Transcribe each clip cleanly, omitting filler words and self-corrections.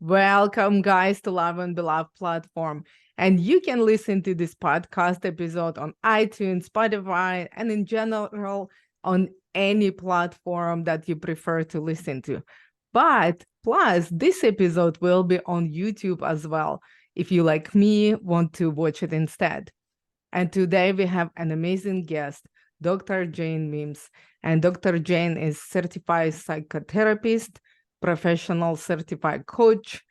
Welcome, guys, to Love&BLoved Platform. And you can listen to this podcast episode on iTunes, Spotify, and in general on any platform that you prefer to listen to. But plus, this episode will be on YouTube as well, if you, like me, want to watch it instead. And today we have an amazing guest, Dr. Jane Mims. And Dr. Jane is certified psychotherapist, professional certified coach,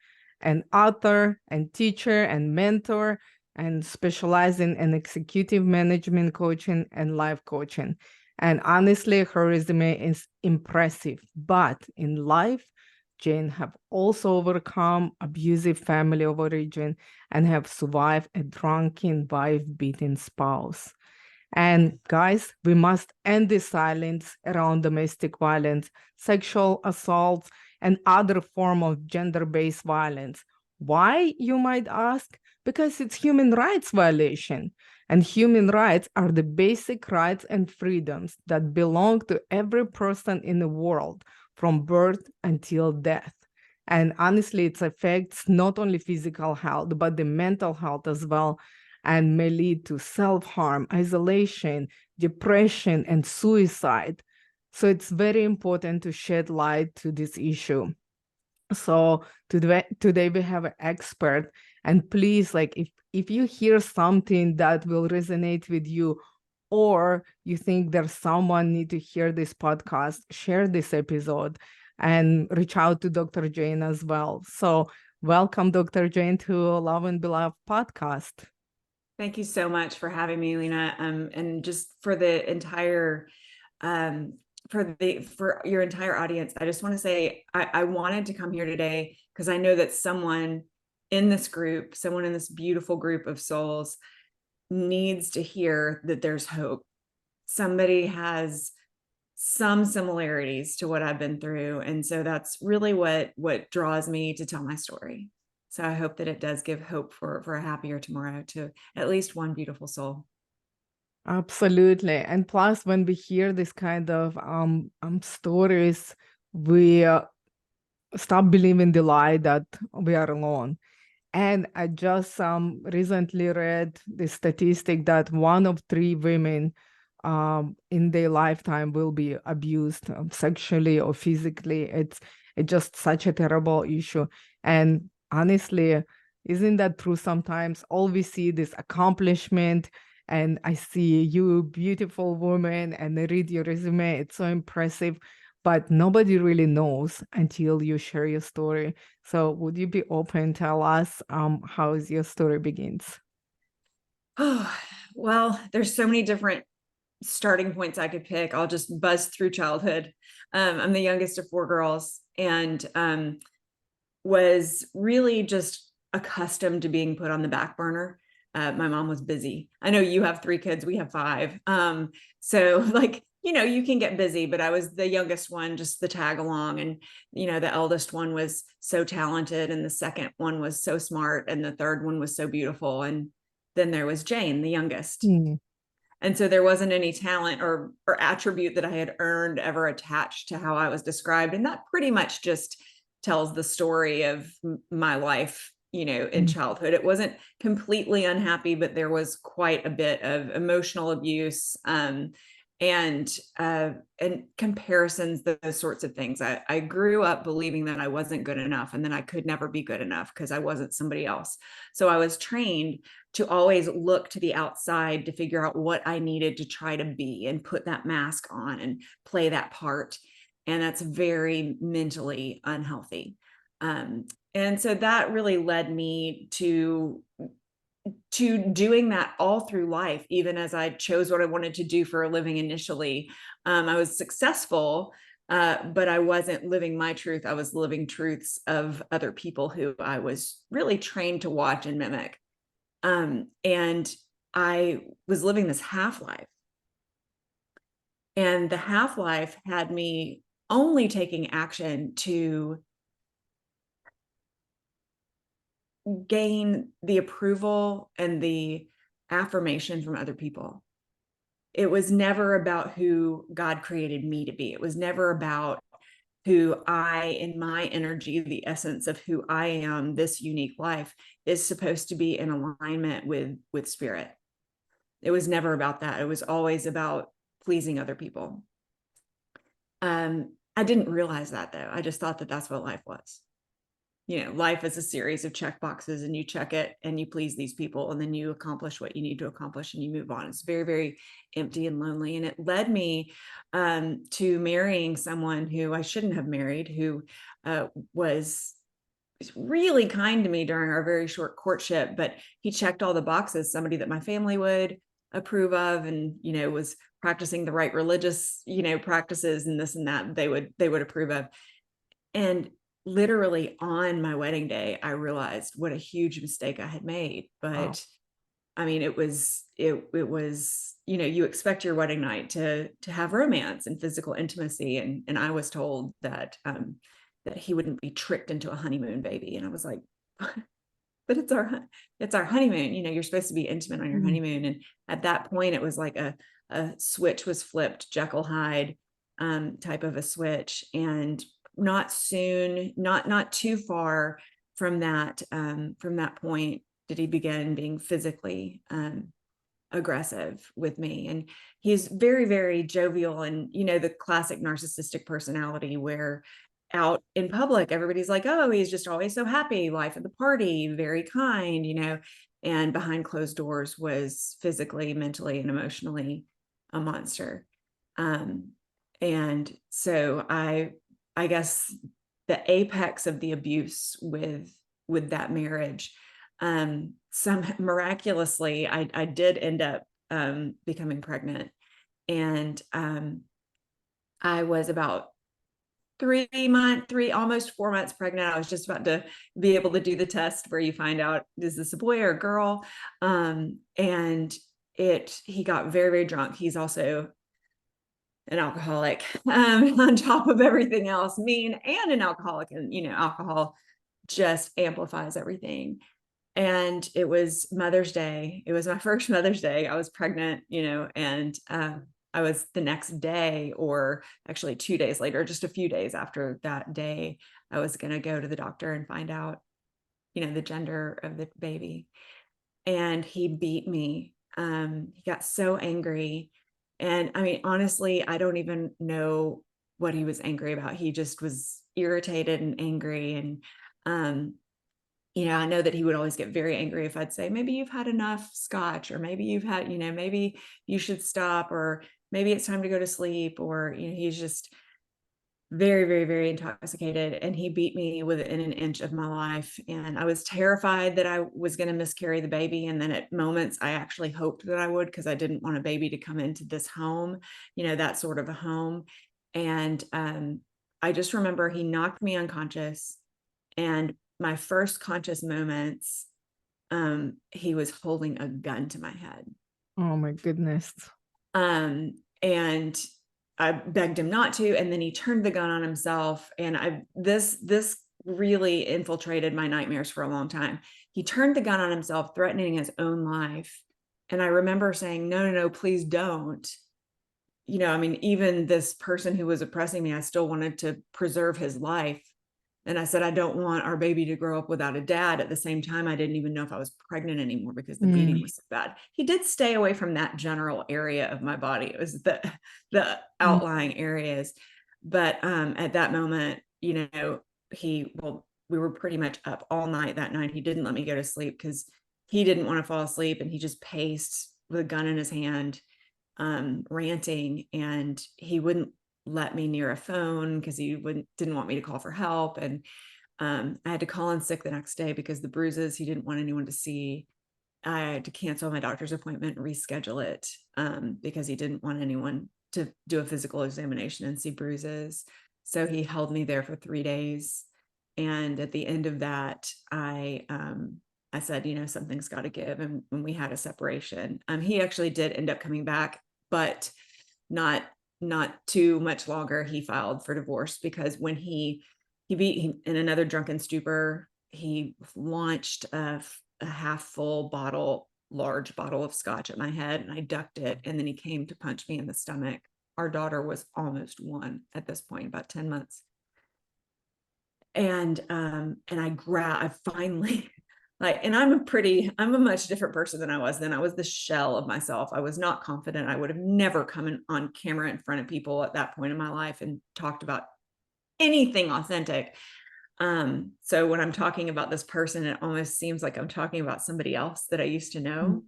an author and teacher and mentor, and specializing in executive management coaching and life coaching. And honestly, her resume is impressive. But in life, Jane have also overcome abusive family of origin and have survived a drunken, wife-beaten spouse. And guys, we must end the silence around domestic violence, sexual assaults, and other form of gender-based violence. Why, you might ask? Because it's human rights violation. And human rights are the basic rights and freedoms that belong to every person in the world, from birth until death. And honestly, it affects not only physical health, but the mental health as well, and may lead to self-harm, isolation, depression, and suicide. So it's very important to shed light to this issue. So today we have an expert, and please, like, if you hear something that will resonate with you, or you think there's someone need to hear this podcast, share this episode and reach out to Dr. Jane as well. So welcome, Dr. Jane, to Love&BLoved podcast. Thank you so much for having me, Lena, and just for the entire for your entire audience. I just want to say I wanted to come here today because I know that someone in this group, someone in this beautiful group of souls, needs to hear that there's hope. Somebody has some similarities to what I've been through, and so that's really what draws me to tell my story. So I hope that it does give hope for a happier tomorrow to at least one beautiful soul. Absolutely. And plus, when we hear this kind of stories, we stop believing the lie that we are alone. And I just recently read the statistic that 1 of 3 women in their lifetime will be abused sexually or physically. It's just such a terrible issue. And honestly, isn't that true? Sometimes all we see this accomplishment, and I see you, beautiful woman, and I read your resume. It's so impressive, but nobody really knows until you share your story. So would you be open, tell us how your story begins? Oh, well, there's so many different starting points I could pick. I'll just buzz through childhood. I'm the youngest of 4 girls, and was really just accustomed to being put on the back burner. My mom was busy. I know you have 3 kids, we have 5. So like, you can get busy, but I was the youngest one, just the tag along. And, the eldest one was so talented, and the second one was so smart, and the third one was so beautiful. And then there was Jane, the youngest. And so there wasn't any talent or attribute that I had earned ever attached to how I was described. And that pretty much just tells the story of my life, in childhood. It wasn't completely unhappy, but there was quite a bit of emotional abuse, and comparisons, those sorts of things. I grew up believing that I wasn't good enough, and then I could never be good enough because I wasn't somebody else. So I was trained to always look to the outside to figure out what I needed to try to be and put that mask on and play that part. And that's very mentally unhealthy. And so that really led me to doing that all through life, even as I chose what I wanted to do for a living initially. I was successful, but I wasn't living my truth. I was living truths of other people who I was really trained to watch and mimic. And I was living this half-life. And the half-life had me only taking action to gain the approval and the affirmation from other people. It was never about who God created me to be. It was never about in my energy, the essence of who I am, this unique life, is supposed to be in alignment with spirit. It was never about that. It was always about pleasing other people. I didn't realize that, though. I just thought that that's what life was. Life is a series of check boxes, and you check it and you please these people, and then you accomplish what you need to accomplish and you move on. It's very, very empty and lonely. And it led me to marrying someone who I shouldn't have married, who was really kind to me during our very short courtship, but he checked all the boxes, somebody that my family would approve of, and, was practicing the right religious, practices and this and that they would approve of. And literally on my wedding day, I realized what a huge mistake I had made. But Wow. I mean, it was, you expect your wedding night to have romance and physical intimacy. And I was told that he wouldn't be tricked into a honeymoon baby. And I was like, but it's our honeymoon. You're supposed to be intimate on your honeymoon. And at that point, it was like a switch was flipped, Jekyll Hyde type of a switch. And not too far from that point did he begin being physically aggressive with me. And he's very, very jovial, and the classic narcissistic personality where out in public everybody's like, oh, he's just always so happy, life of the party, very kind, and behind closed doors was physically, mentally, and emotionally a monster. And so I guess the apex of the abuse with that marriage, some miraculously, I did end up becoming pregnant. And I was about almost 4 months pregnant. I was just about to be able to do the test where you find out, is this a boy or a girl? And he got very, very drunk. He's also an alcoholic, on top of everything else, mean and an alcoholic. And, alcohol just amplifies everything. And it was Mother's Day. It was my first Mother's Day. I was pregnant, and I was the next day, or actually 2 days later, just a few days after that day, I was going to go to the doctor and find out, the gender of the baby. And he beat me. He got so angry. And I mean, honestly, I don't even know what he was angry about. He just was irritated and angry. And, I know that he would always get very angry if I'd say, maybe you've had enough scotch, or maybe you've had, maybe you should stop, or maybe it's time to go to sleep, or, he's just very, very, very intoxicated. And he beat me within an inch of my life. And I was terrified that I was going to miscarry the baby. And then at moments, I actually hoped that I would, because I didn't want a baby to come into this home, that sort of a home. And I just remember he knocked me unconscious. And my first conscious moments, he was holding a gun to my head. Oh my goodness. And I begged him not to, and then he turned the gun on himself. And this really infiltrated my nightmares for a long time. He turned the gun on himself, threatening his own life. And I remember saying, no, please don't. I mean, even this person who was oppressing me, I still wanted to preserve his life. And I said, I don't want our baby to grow up without a dad. At the same time, I didn't even know if I was pregnant anymore, because the beating was so bad. He did stay away from that general area of my body. It was the outlying areas. But at that moment, we were pretty much up all night that night. He didn't let me go to sleep because he didn't want to fall asleep. And he just paced with a gun in his hand, ranting, and he wouldn't let me near a phone because he didn't want me to call for help. And I had to call in sick the next day because the bruises he didn't want anyone to see. I had to cancel my doctor's appointment and reschedule it because he didn't want anyone to do a physical examination and see bruises. So he held me there for 3 days. And at the end of that, I said, something's got to give. And when we had a separation, he actually did end up coming back, but not too much longer. He filed for divorce because when he in another drunken stupor, he launched a half full large bottle of scotch at my head, and I ducked it. And then he came to punch me in the stomach. Our daughter was almost 1 at this point, about 10 months. And I finally like, and I'm a much different person than I was then. I was the shell of myself. I was not confident. I would have never come on camera in front of people at that point in my life and talked about anything authentic. So when I'm talking about this person, it almost seems like I'm talking about somebody else that I used to know.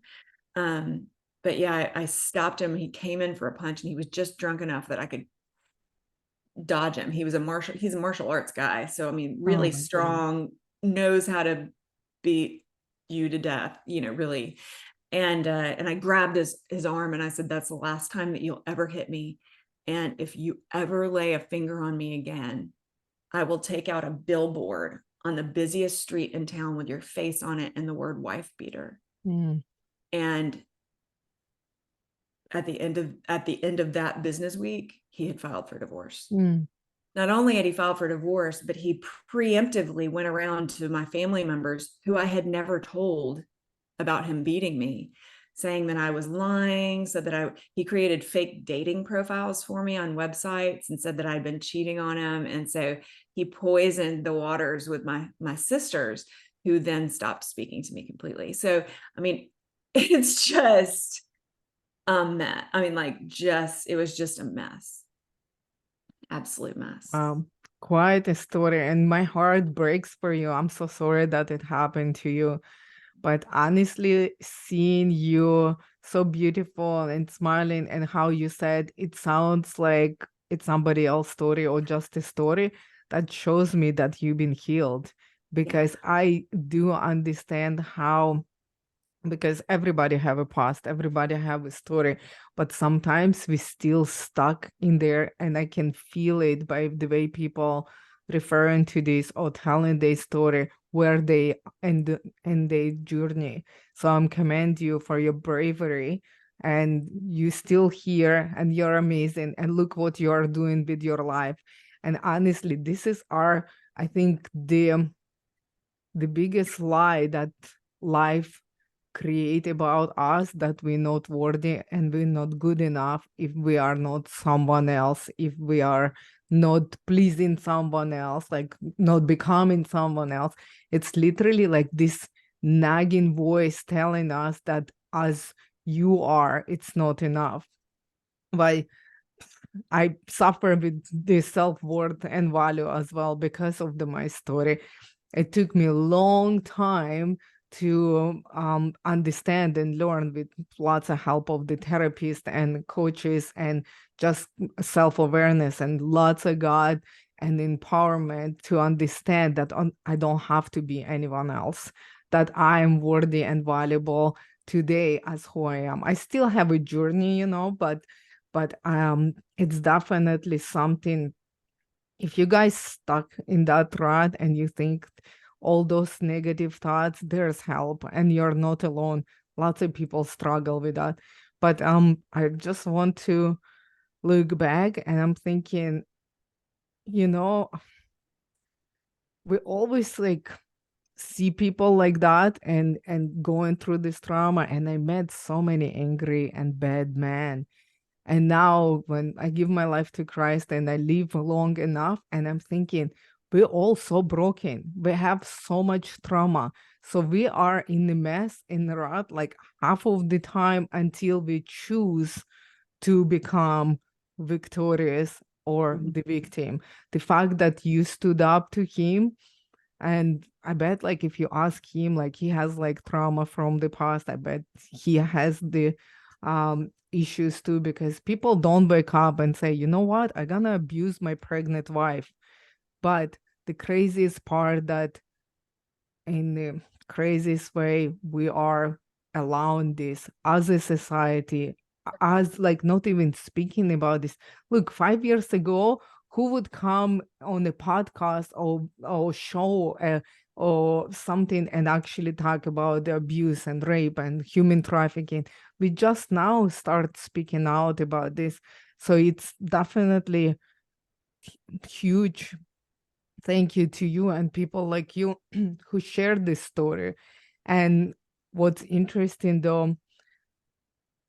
But yeah, I stopped him. He came in for a punch and he was just drunk enough that I could dodge him. He's a martial arts guy. So, I mean, really strong, knows how to beat you to death, really. And I grabbed his arm and I said, that's the last time that you'll ever hit me. And if you ever lay a finger on me again, I will take out a billboard on the busiest street in town with your face on it and the word wife beater. And at the end of that business week, he had filed for divorce. Not only had he filed for divorce, but he preemptively went around to my family members who I had never told about him beating me, saying that I was lying, said that he created fake dating profiles for me on websites and said that I'd been cheating on him. And so he poisoned the waters with my sisters, who then stopped speaking to me completely. So, I mean, it's just a mess. I mean, it was just a mess. Absolute mess. Quite a story, and my heart breaks for you. I'm so sorry that it happened to you. But honestly, seeing you so beautiful and smiling, and how you said it sounds like it's somebody else's story or just a story, that shows me that you've been healed. Because I do understand how, because everybody have a past, everybody have a story, but sometimes we still stuck in there, and I can feel it by the way people referring to this or telling their story, where they end in their journey. So I'm commend you for your bravery, and you still here, and you're amazing, and look what you are doing with your life. And honestly, this is I think the biggest lie that life create about us, that we're not worthy and we're not good enough if we are not someone else, if we are not pleasing someone else, like not becoming someone else. It's literally like this nagging voice telling us that as you are, it's not enough. Why I suffer with this self-worth and value as well because of my story. It took me a long time to understand and learn, with lots of help of the therapist and coaches, and just self-awareness and lots of God and empowerment, to understand that I don't have to be anyone else, that I am worthy and valuable today as who I am. I still have a journey, but it's definitely something. If you guys stuck in that rut and you think all those negative thoughts, there's help, and you're not alone. Lots of people struggle with that. But I just want to look back, and I'm thinking, we always see people like that and going through this trauma, and I met so many angry and bad men. And now when I give my life to Christ and I live long enough, and I'm thinking, we're all so broken. We have so much trauma. So we are in the mess, in the rut, like half of the time, until we choose to become victorious or the victim. The fact that you stood up to him, and I bet if you ask him, he has trauma from the past, I bet he has the issues too, because people don't wake up and say, you know what, I'm gonna abuse my pregnant wife. But the craziest part, that in the craziest way, we are allowing this as a society, as not even speaking about this. Look, 5 years ago, who would come on a podcast or show or something and actually talk about the abuse and rape and human trafficking? We just now start speaking out about this. So it's definitely huge. Thank you to you and people like you who share this story. And what's interesting though,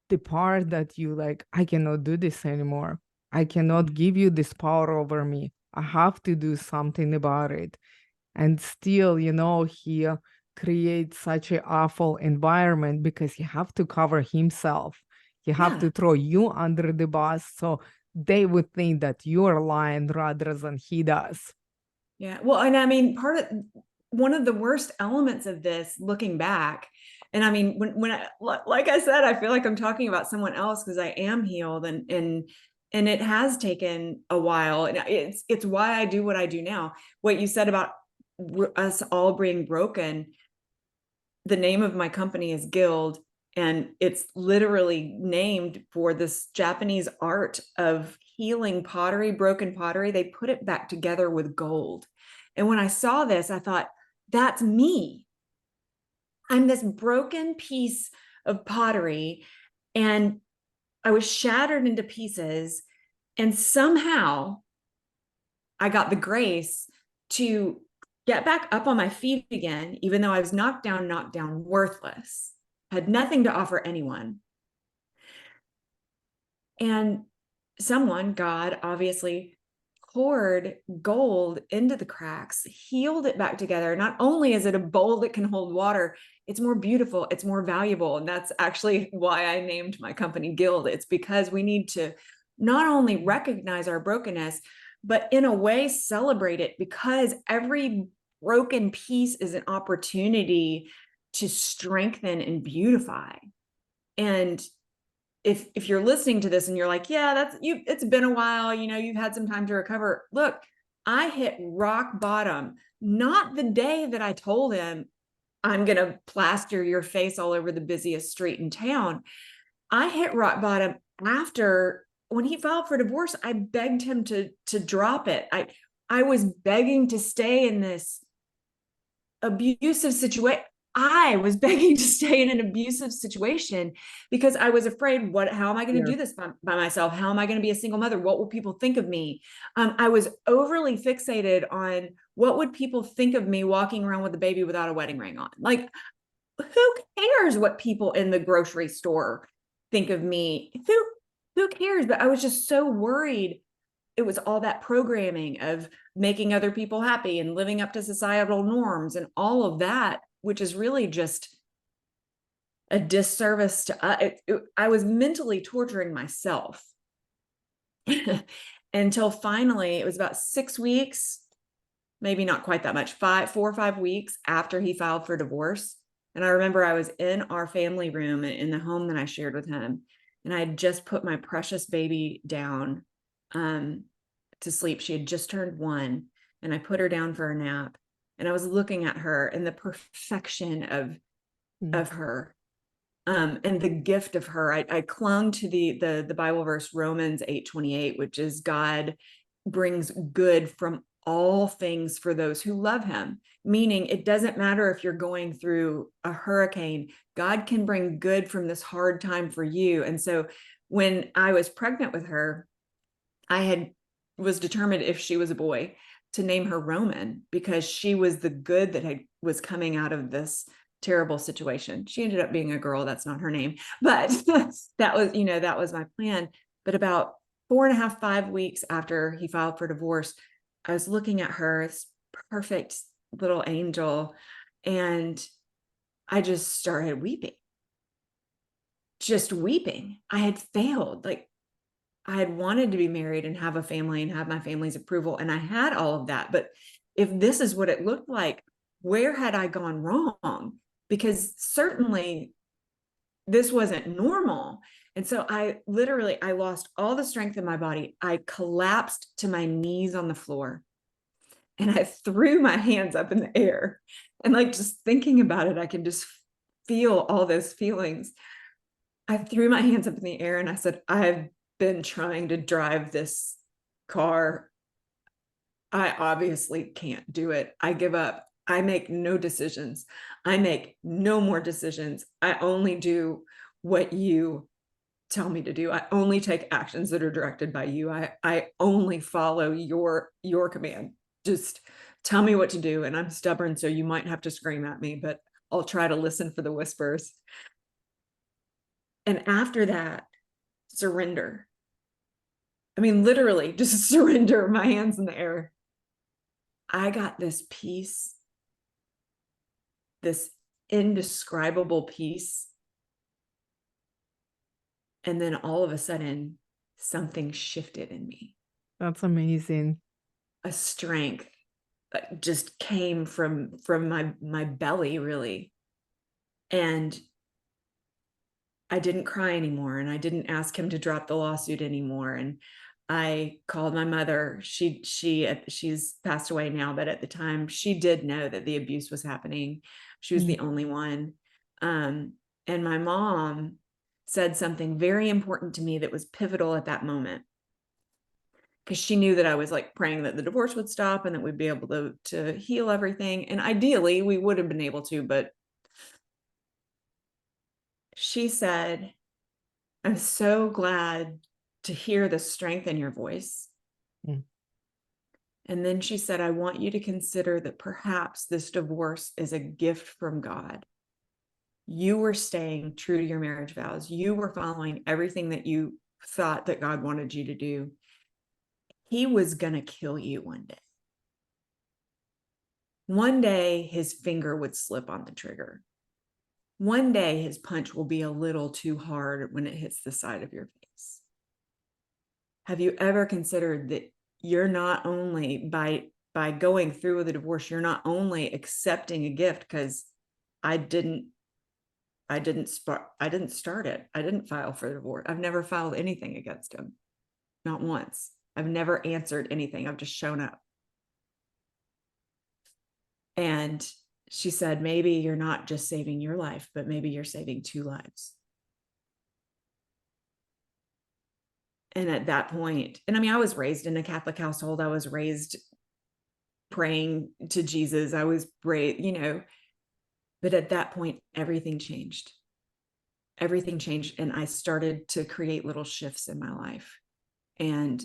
the part that you I cannot do this anymore. I cannot give you this power over me. I have to do something about it. And still, he creates such an awful environment because he have to cover himself. He have Yeah. to throw you under the bus. So they would think that you're lying rather than he does. Yeah. Well, and I mean, one of the worst elements of this looking back, and I mean, when I, like I said, I feel like I'm talking about someone else because I am healed and it has taken a while, and it's why I do what I do now. What you said about us all being broken, the name of my company is GILD, and it's literally named for this Japanese art of healing pottery, broken pottery. They put it back together with gold. And when I saw this, I thought, that's me. I'm this broken piece of pottery, and I was shattered into pieces. And somehow I got the grace to get back up on my feet again, even though I was knocked down, worthless, had nothing to offer anyone. And someone, God, obviously poured gold into the cracks, healed it back together. Not only is it a bowl that can hold water, it's more beautiful, it's more valuable. And that's actually why I named my company GILD. It's because we need to not only recognize our brokenness, but in a way celebrate it, because every broken piece is an opportunity to strengthen and beautify. And if you're listening to this and you're like, yeah, that's you, it's been a while, you've had some time to recover. Look, I hit rock bottom, not the day that I told him I'm going to plaster your face all over the busiest street in town. I hit rock bottom after, when he filed for divorce, I begged him to drop it. I was begging to stay in this abusive situation. I was begging to stay in an abusive situation because I was afraid, how am I going to do this by myself? How am I going to be a single mother? What will people think of me? I was overly fixated on what would people think of me walking around with a baby without a wedding ring on. Like, who cares what people in the grocery store think of me? Who cares? But I was just so worried. It was all that programming of making other people happy and living up to societal norms and all of that, which is really just a disservice to I was mentally torturing myself until finally, it was about 6 weeks, maybe not quite that much, 4 or 5 weeks after he filed for divorce. And I remember I was in our family room in the home that I shared with him, and I had just put my precious baby down to sleep. She had just turned 1, and I put her down for a nap, and I was looking at her and the perfection of her, and the gift of her. I clung to the Bible verse, Romans 8:28, which is God brings good from all things for those who love him. Meaning, it doesn't matter if you're going through a hurricane, God can bring good from this hard time for you. And so when I was pregnant with her, was determined, if she was a boy, to name her Roman, because she was the good that was coming out of this terrible situation. She ended up being a girl. That's not her name, but that was my plan. But about 4.5, 5 weeks after he filed for divorce, I was looking at her, this perfect little angel, and I just started weeping. Just weeping. I had failed. Like, I had wanted to be married and have a family and have my family's approval, and I had all of that. But if this is what it looked like, where had I gone wrong? Because certainly this wasn't normal. And so I lost all the strength in my body. I collapsed to my knees on the floor, and I threw my hands up in the air. And like, just thinking about it, I can just feel all those feelings. I threw my hands up in the air and I said, I've been trying to drive this car. I obviously can't do it. I give up. I make no decisions. I make no more decisions. I only do what you tell me to do. I only take actions that are directed by you. I only follow your command. Just tell me what to do. And I'm stubborn, so you might have to scream at me, but I'll try to listen for the whispers. And after that, surrender. I mean, literally just surrender, my hands in the air. I got this peace, this indescribable peace. And then all of a sudden, something shifted in me. That's amazing. A strength just came from my belly, really. And I didn't cry anymore, and I didn't ask him to drop the lawsuit anymore. And I called my mother. She's passed away now, but at the time she did know that the abuse was happening. She was the only one. And my mom said something very important to me that was pivotal at that moment, because she knew that I was like praying that the divorce would stop and that we'd be able to heal everything. And ideally we would have been able to, but she said, I'm so glad to hear the strength in your voice. Mm. And then she said, I want you to consider that perhaps this divorce is a gift from God. You were staying true to your marriage vows. You were following everything that you thought that God wanted you to do. He was going to kill you one day. One day his finger would slip on the trigger. One day his punch will be a little too hard when it hits the side of your face. Have you ever considered that you're not only by going through with a divorce, you're not only accepting a gift, because I didn't start it. I didn't file for the divorce. I've never filed anything against him. Not once. I've never answered anything. I've just shown up. And she said, maybe you're not just saving your life, but maybe you're saving 2 lives. And at that point, and I mean, I was raised in a Catholic household. I was raised praying to Jesus. I was raised, but at that point, everything changed. Everything changed. And I started to create little shifts in my life. And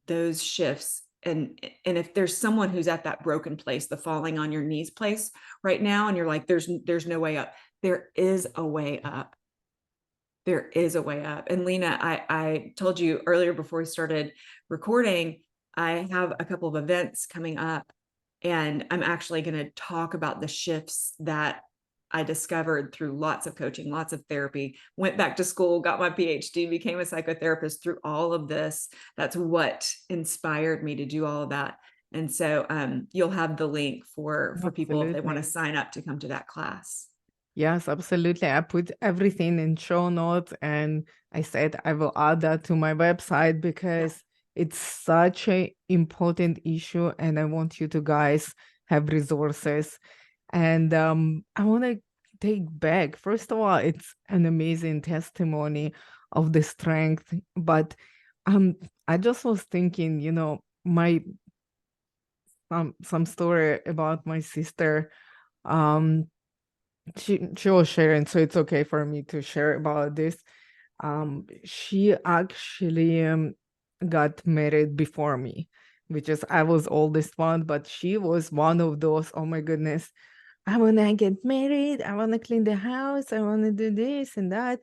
those shifts, and if there's someone who's at that broken place, the falling on your knees place right now, and you're like, there's no way up, there is a way up. There is a way up. And Lena, I told you earlier before we started recording, I have a couple of events coming up, and I'm actually going to talk about the shifts that I discovered through lots of coaching, lots of therapy, went back to school, got my PhD, became a psychotherapist through all of this. That's what inspired me to do all of that. And so you'll have the link for people if they want to sign up to come to that class. Yes, absolutely. I put everything in show notes, and I said I will add that to my website because it's such an important issue, and I want you to guys have resources. And I want to take back, first of all, it's an amazing testimony of the strength. But I just was thinking, my some story about my sister. She was sharing, so it's okay for me to share about this. She actually got married before me, which is I was oldest one, but she was one of those, oh my goodness, I want to get married, I want to clean the house, I want to do this and that.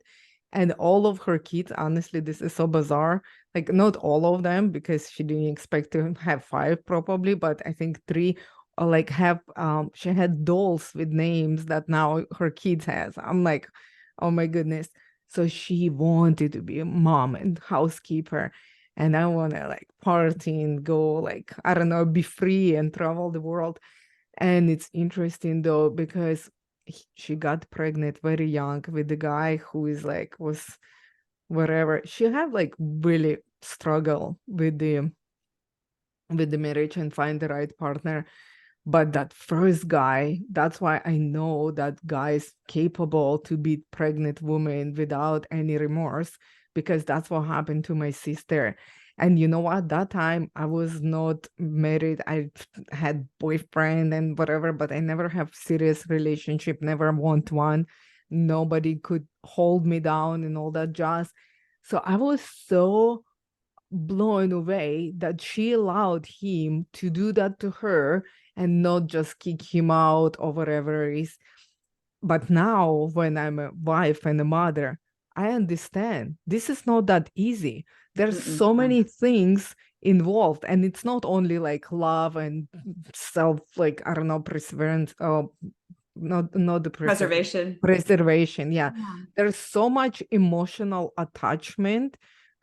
And all of her kids, honestly, this is so bizarre. Like, not all of them, because she didn't expect to have 5 probably, but I think 3 like have she had dolls with names that now her kids has. I'm like, oh my goodness. So she wanted to be a mom and housekeeper. And I want to like party and go, like, I don't know, be free and travel the world. And it's interesting though, because she got pregnant very young with the guy who is like, was whatever. She had like really struggle with the marriage and find the right partner. But that first guy, that's why I know that guy is capable to beat pregnant women without any remorse, because that's what happened to my sister. And you know what? That time I was not married. I had boyfriend and whatever, but I never have serious relationship, never want one. Nobody could hold me down and all that jazz. So I was so blown away that she allowed him to do that to her and not just kick him out or whatever it is. But now, when I'm a wife and a mother, I understand. This is not that easy. There's Mm-mm. so many things involved, and it's not only like love and self, like, I don't know, perseverance, not the Preservation. preservation. Yeah. Yeah. There's so much emotional attachment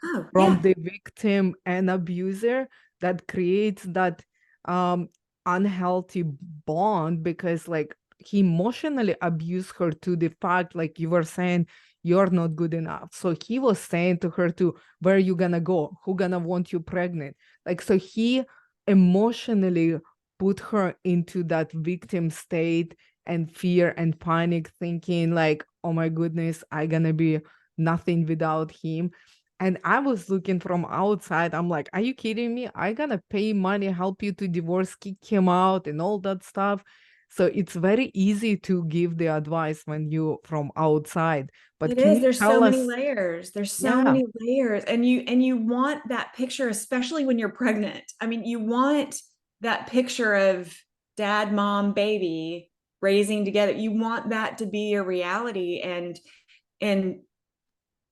Oh, from yeah. the victim and abuser that creates that um unhealthy bond, because like he emotionally abused her to the fact, like you were saying, you're not good enough. So he was saying to her to, where you gonna go, who gonna want you pregnant, like, so he emotionally put her into that victim state and fear and panic, thinking like, oh my goodness, I gonna be nothing without him. And I was looking from outside. I'm like, are you kidding me? I gonna pay money, help you to divorce, kick him out, and all that stuff. So it's very easy to give the advice when you from outside. But It can is. you There's so tell many us? layers. There's so Yeah, many layers. And you want that picture, especially when you're pregnant. I mean, you want that picture of dad, mom, baby raising together. You want that to be a reality, and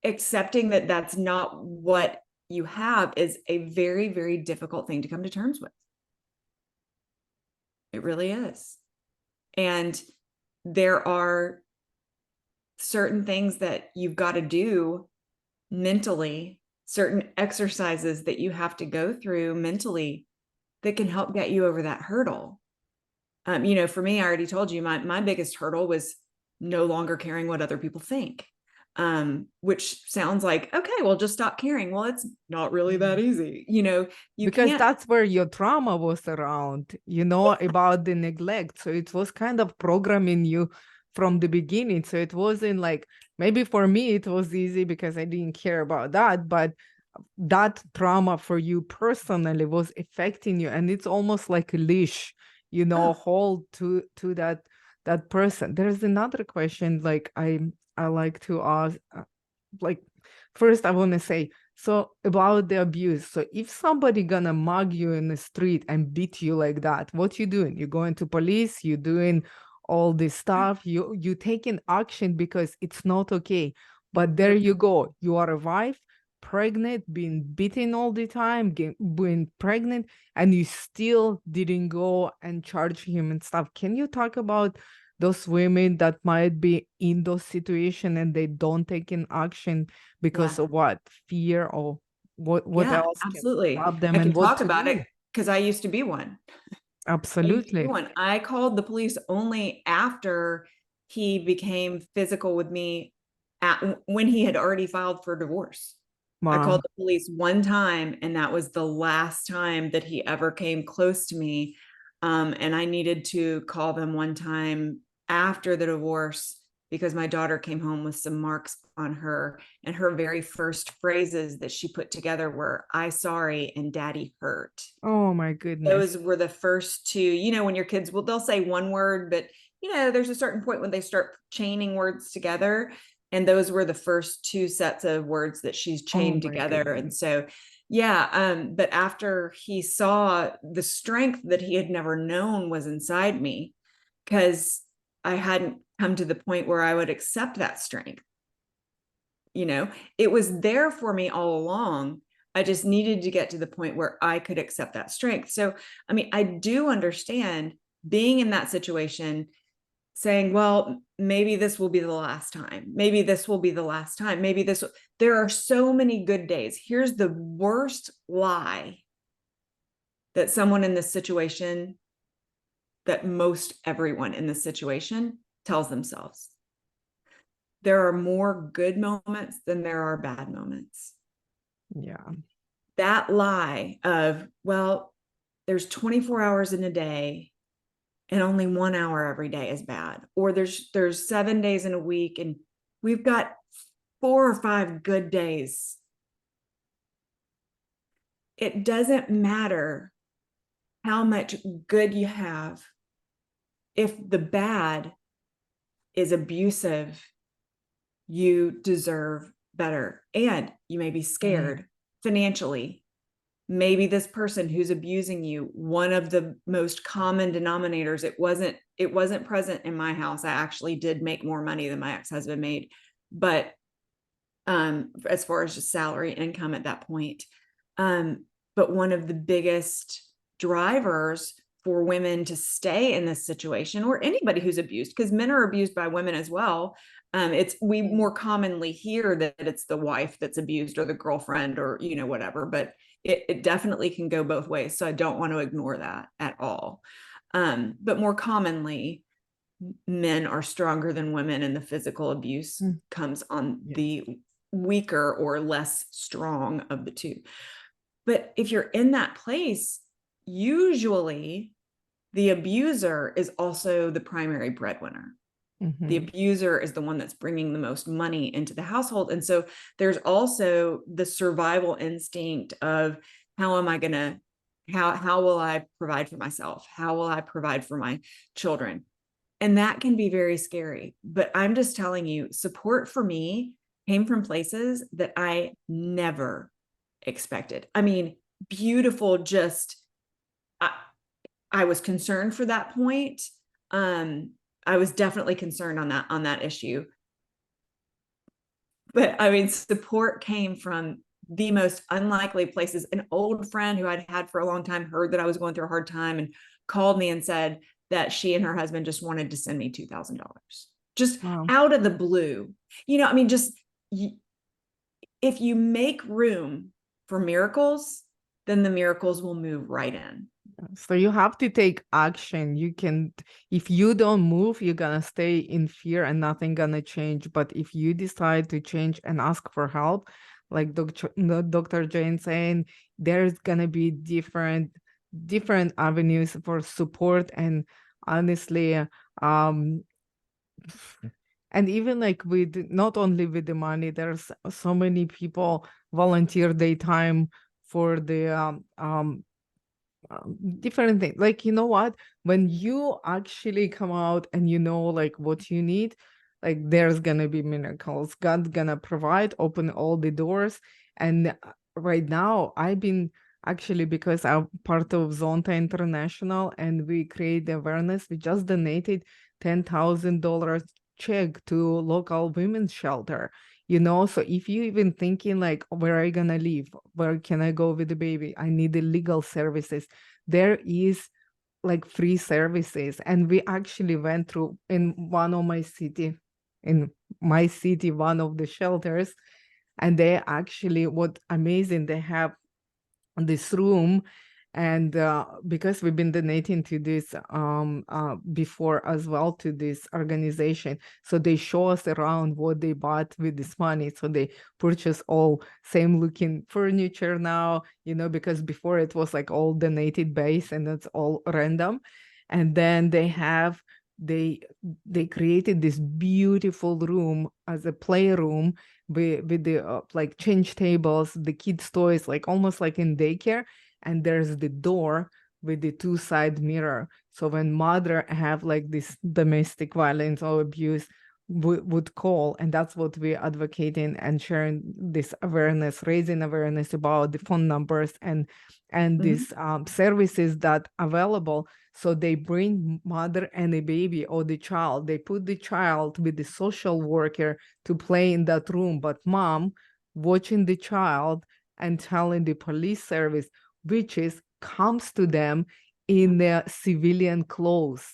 accepting that that's not what you have is a very, very difficult thing to come to terms with. It really is. And there are certain things that you've got to do mentally, certain exercises that you have to go through mentally that can help get you over that hurdle. For me, I already told you my biggest hurdle was no longer caring what other people think. Which sounds like, okay, well, just stop caring. Well, it's not really that easy. You because can't. that's where your trauma was around, about the neglect. So it was kind of programming you from the beginning. So it wasn't like, maybe for me it was easy because I didn't care about that, but that trauma for you personally was affecting you, and it's almost like a leash, Oh, hold to that person. There's another question, like I like to ask, like, first I want to say, so about the abuse. So if somebody gonna mug you in the street and beat you like that, what you doing? You going to police, you doing all this stuff, you taking action because it's not okay. But there you go, you are a wife, pregnant, being beaten all the time, being pregnant, and you still didn't go and charge him and stuff. Can you talk about those women that might be in those situations and they don't take in action because yeah. of what? Fear, or what Yeah, else can absolutely. stop them, I and can what talk to about it do? because I used to be one. I used to be Absolutely. one. I called the police only after he became physical with me when he had already filed for divorce. I called Wow. the police one time, and that was the last time that he ever came close to me. And I needed to call them one time after the divorce because my daughter came home with some marks on her. And her very first phrases that she put together were, "I sorry" and "Daddy hurt." Oh my goodness. Those were the first two. When your kids they'll say one word, but there's a certain point when they start chaining words together. And those were the first two sets of words that she's Oh chained my together. And goodness. so, yeah. But after he saw the strength that he had never known was inside me, because I hadn't come to the point where I would accept that strength. It was there for me all along. I just needed to get to the point where I could accept that strength. So, I mean, I do understand being in that situation, saying, well, maybe this will be the last time. Maybe this will be the last time. There are so many good days. Here's the worst lie that someone in this situation, that most everyone in this situation tells themselves. There are more good moments than there are bad moments. Yeah. That lie of, well, there's 24 hours in a day and only 1 hour every day is bad, or there's 7 days in a week and we've got 4 or 5 good days. It doesn't matter how much good you have. If the bad is abusive, you deserve better. And you may be scared financially. Maybe this person who's abusing you, one of the most common denominators, it wasn't present in my house. I actually did make more money than my ex-husband made, but as far as just salary income at that point. But one of the biggest drivers for women to stay in this situation, or anybody who's abused, because men are abused by women as well. We more commonly hear that it's the wife that's abused or the girlfriend or, whatever, but it definitely can go both ways. So I don't want to ignore that at all. But more commonly, men are stronger than women, and the physical abuse comes on the weaker or less strong of the two. But if you're in that place, usually the abuser is also the primary breadwinner. The abuser is the one that's bringing the most money into the household. And so there's also the survival instinct of how will I provide for myself? How will I provide for my children? And that can be very scary. But I'm just telling you, support for me came from places that I never expected. I mean, beautiful, I was concerned for that point. I was definitely concerned on that issue. But I mean, support came from the most unlikely places. An old friend who I'd had for a long time heard that I was going through a hard time and called me and said that she and her husband just wanted to send me $2,000, just out of the blue. I mean, just if you make room for miracles, then the miracles will move right in. So you have to take action. If you don't move, you're gonna stay in fear and nothing gonna change. But if you decide to change and ask for help, like Dr. Jane saying, there's gonna be different avenues for support. And honestly, and even like not only with the money, there's so many people volunteer their time for the different things. Like, you know what, when you actually come out and like what you need, like there's gonna be miracles. God's gonna provide, open all the doors. And right now I've been actually, because I'm part of Zonta International and we create awareness, we just donated $10,000 check to local women's shelter. So if you even thinking like, where are you gonna live? Where can I go with the baby? I need the legal services. There is like free services. And we actually went through in one of my city, one of the shelters. And they actually, what amazing, they have this room. And because we've been donating to this before as well, to this organization, so they show us around what they bought with this money. So they purchase all same looking furniture now, because before it was like all donated base and it's all random. And then they created this beautiful room as a playroom with the like change tables, the kids' toys, like almost like in daycare. And there's the door with the two-side mirror. So when mother have like this domestic violence or abuse, would call, and that's what we're advocating and sharing this awareness, raising awareness about the phone numbers and these services that available. So they bring mother and a baby or the child. They put the child with the social worker to play in that room, but mom watching the child and telling the police service, which comes to them in their civilian clothes.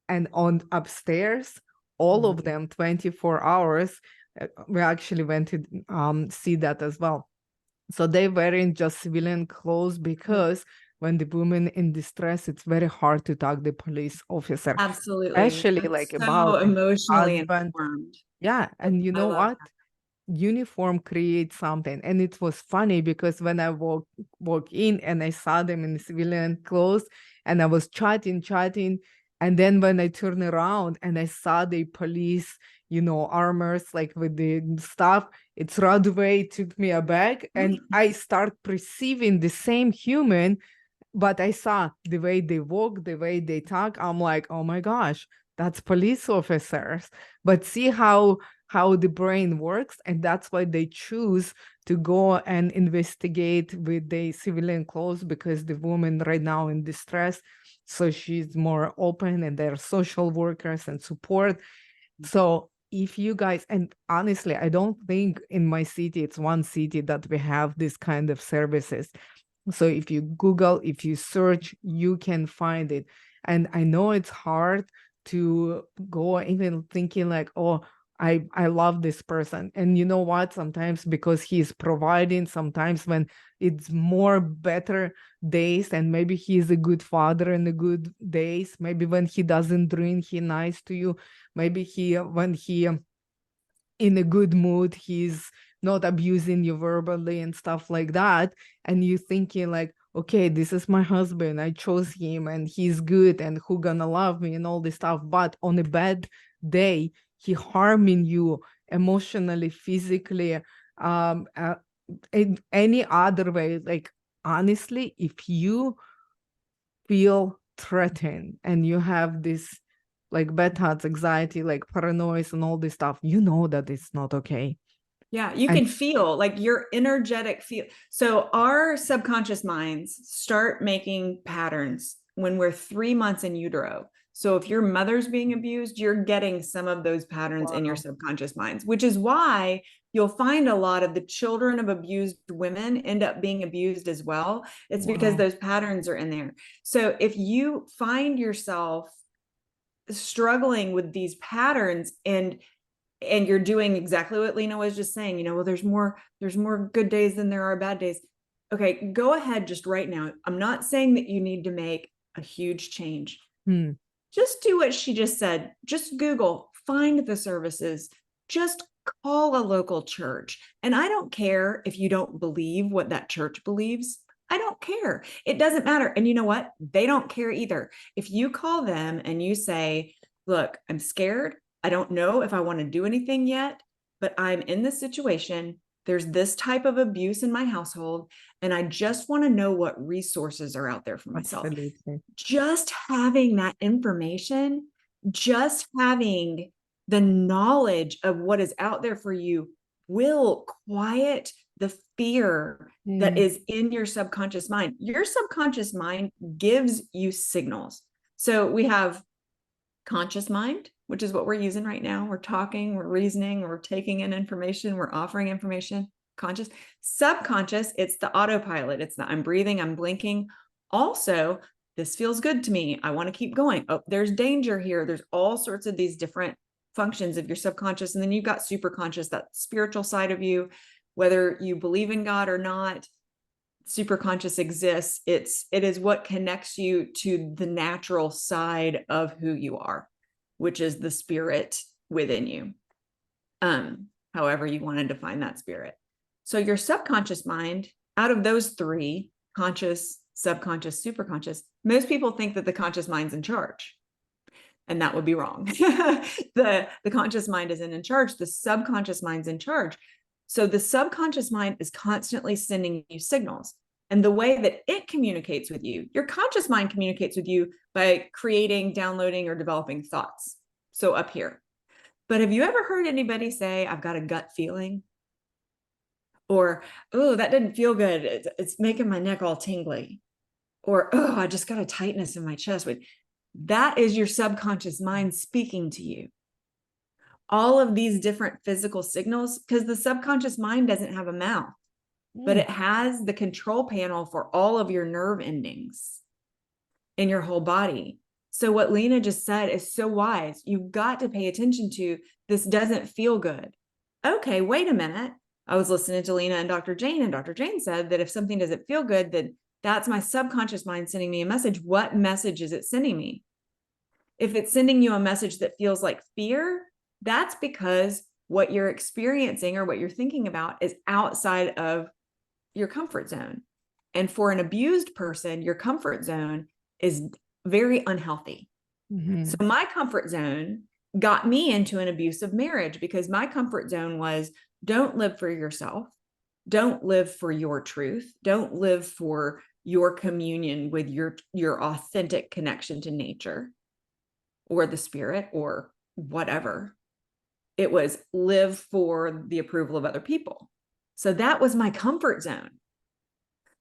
And on upstairs, all of them 24 hours, we actually went to see that as well. So they wearing just civilian clothes because when the woman in distress, it's very hard to talk the police officer. Absolutely. Especially That's like so about emotionally husband. informed. Yeah. And you know what? That. Uniform creates something. And it was funny because when I walk in and I saw them in civilian clothes and I was chatting, and then when I turned around and I saw the police, armors like with the stuff, it's right away took me aback, and I start perceiving the same human, but I saw the way they walk, the way they talk. I'm like, oh my gosh, that's police officers. But see how the brain works, and that's why they choose to go and investigate with the civilian clothes, because the woman right now in distress, so she's more open, and they're social workers and support. So if you guys, and honestly, I don't think in my city, it's one city that we have this kind of services. So if you Google, if you search, you can find it. And I know it's hard to go even thinking like, oh, I love this person. And you know what? Sometimes because he's providing, sometimes when it's more better days, and maybe he's a good father in the good days, maybe when he doesn't drink, he nice to you. Maybe when he in a good mood, he's not abusing you verbally and stuff like that, and you thinking like, okay, this is my husband, I chose him and he's good and who gonna love me and all this stuff. But on a bad day, he harming you emotionally, physically, in any other way. Like, honestly, if you feel threatened and you have this like bad thoughts, anxiety, like paranoia and all this stuff, you know that it's not okay. Yeah, you And can feel like your energetic feel. So our subconscious minds start making patterns when we're 3 months in utero. So if your mother's being abused, you're getting some of those patterns in your wow. subconscious minds, which is why you'll find a lot of the children of abused women end up being abused as well. It's because Wow. those patterns are in there. So if you find yourself struggling with these patterns and you're doing exactly what Lena was just saying, well, there's more good days than there are bad days. Okay, go ahead just right now. I'm not saying that you need to make a huge change. Just do what she just said. Just Google, find the services, just call a local church. And I don't care if you don't believe what that church believes. I don't care. It doesn't matter. And you know what? They don't care either. If you call them and you say, look, I'm scared. I don't know if I want to do anything yet, but I'm in this situation. There's this type of abuse in my household, and I just want to know what resources are out there for myself. Absolutely. Just having that information, just having the knowledge of what is out there for you will quiet the fear that is in your subconscious mind. Your subconscious mind gives you signals. So we have conscious mind, which is what we're using right now. We're talking, we're reasoning, we're taking in information, we're offering information. Conscious. Subconscious, it's the autopilot. It's the I'm breathing, I'm blinking. Also, this feels good to me. I want to keep going. Oh, there's danger here. There's all sorts of these different functions of your subconscious. And then you've got superconscious, that spiritual side of you, whether you believe in God or not. Superconscious exists. It is what connects you to the natural side of who you are, which is the spirit within you. However you want to define that spirit. So your subconscious mind, out of those three, conscious, subconscious, superconscious, most people think that the conscious mind's in charge. And that would be wrong. The conscious mind isn't in charge. The subconscious mind's in charge. So the subconscious mind is constantly sending you signals. And the way that it communicates with you, your conscious mind communicates with you by creating, downloading, or developing thoughts. So up here. But have you ever heard anybody say, I've got a gut feeling? Or, oh, that didn't feel good. It's making my neck all tingly. Or, oh, I just got a tightness in my chest. That is your subconscious mind speaking to you. All of these different physical signals, because the subconscious mind doesn't have a mouth, but it has the control panel for all of your nerve endings in your whole body. So what Lena just said is so wise. You've got to pay attention to, this doesn't feel good. Okay, wait a minute. I was listening to Lena and Dr. Jane, and Dr. Jane said that if something doesn't feel good, then that's my subconscious mind sending me a message. What message is it sending me? If it's sending you a message that feels like fear, that's because what you're experiencing or what you're thinking about is outside of your comfort zone. And for an abused person, your comfort zone is very unhealthy. So my comfort zone got me into an abusive marriage because my comfort zone was, don't live for yourself. Don't live for your truth. Don't live for your communion with your authentic connection to nature or the spirit or whatever. It was live for the approval of other people. So that was my comfort zone.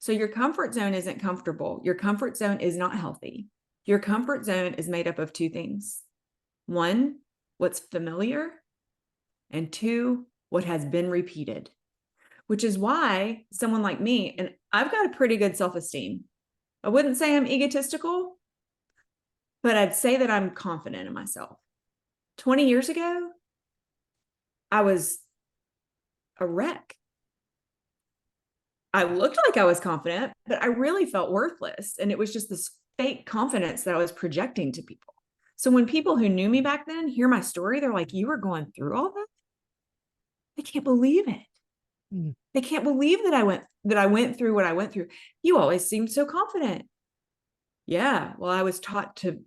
So your comfort zone isn't comfortable. Your comfort zone is not healthy. Your comfort zone is made up of two things. One, what's familiar, and 2, what has been repeated, which is why someone like me, and I've got a pretty good self-esteem. I wouldn't say I'm egotistical, but I'd say that I'm confident in myself. 20 years ago, I was a wreck. I looked like I was confident, but I really felt worthless. And it was just this fake confidence that I was projecting to people. So when people who knew me back then hear my story, they're like, you were going through all that? They can't believe it. Mm. They can't believe that I went through what I went through. You always seemed so confident. Yeah. Well, I was taught to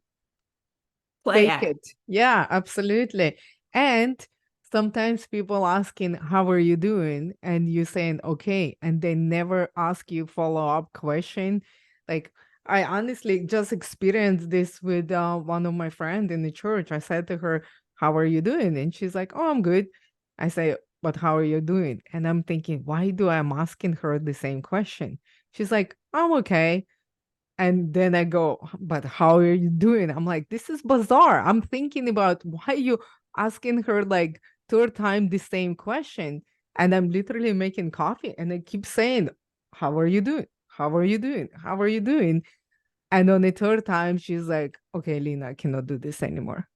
play Fake act. it. Yeah, absolutely. And sometimes people asking, how are you doing? And you saying, okay. And they never ask you follow-up question. Like, I honestly just experienced this with one of my friends in the church. I said to her, how are you doing? And she's like, oh, I'm good. I say, but how are you doing? And I'm thinking, why do I'm asking her the same question? She's like, I'm okay. And then I go, but how are you doing? I'm like, this is bizarre. I'm thinking about why you asking her like third time the same question. And I'm literally making coffee and I keep saying, how are you doing? How are you doing? How are you doing? And on the third time, she's like, okay, Lena, I cannot do this anymore.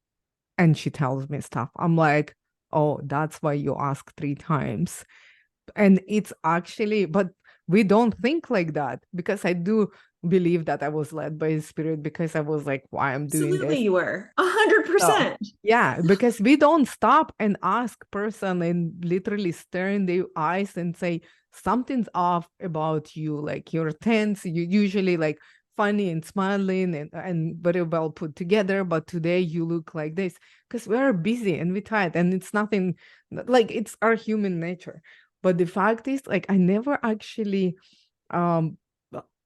And she tells me stuff. I'm like, oh, that's why you ask 3 times. And it's actually, but we don't think like that because I do believe that I was led by the spirit because I was like, why I'm doing Absolutely, this. you were So 100%. yeah, because we don't stop and ask person and literally stare in their eyes and say something's off about you, like you're tense, you usually like funny and smiling and very well put together, but today you look like this because we're busy and we're tired and it's nothing like it's our human nature. But the fact is, like, I never actually um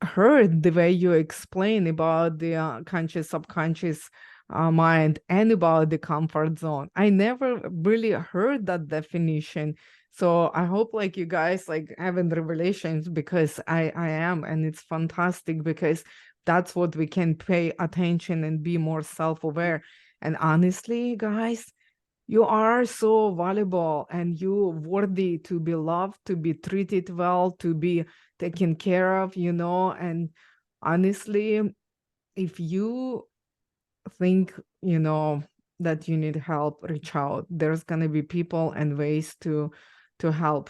heard the way you explain about the conscious subconscious mind and about the comfort zone. I never really heard that definition. So I hope like you guys like having revelations because I am, and it's fantastic because that's what we can pay attention and be more self-aware. And honestly, guys, you are so valuable and you worthy to be loved, to be treated well, to be taken care of, and honestly, if you think, that you need help, reach out. There's gonna be people and ways to help.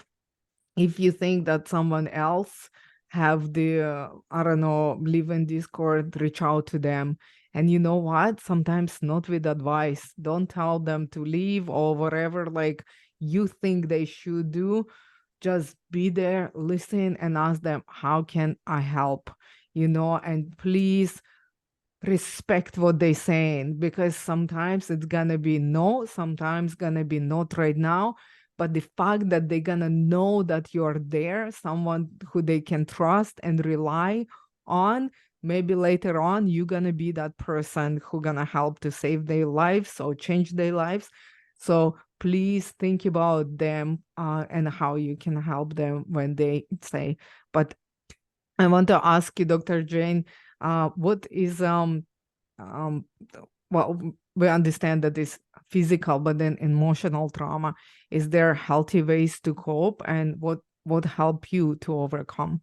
If you think that someone else have the I don't know, live in Discord, reach out to them. And you know what, sometimes not with advice, don't tell them to leave or whatever like you think they should do. Just be there, listen, and ask them, how can I help? And please respect what they saying, because sometimes it's gonna be no, sometimes gonna be not right now. But the fact that they're gonna know that you're there, someone who they can trust and rely on, maybe later on you're gonna be that person who gonna help to save their lives or change their lives. So please think about them and how you can help them when they say. But I want to ask you, Dr. Jane, what is um well, we understand that it's physical, but then emotional trauma. Is there healthy ways to cope, and what help you to overcome?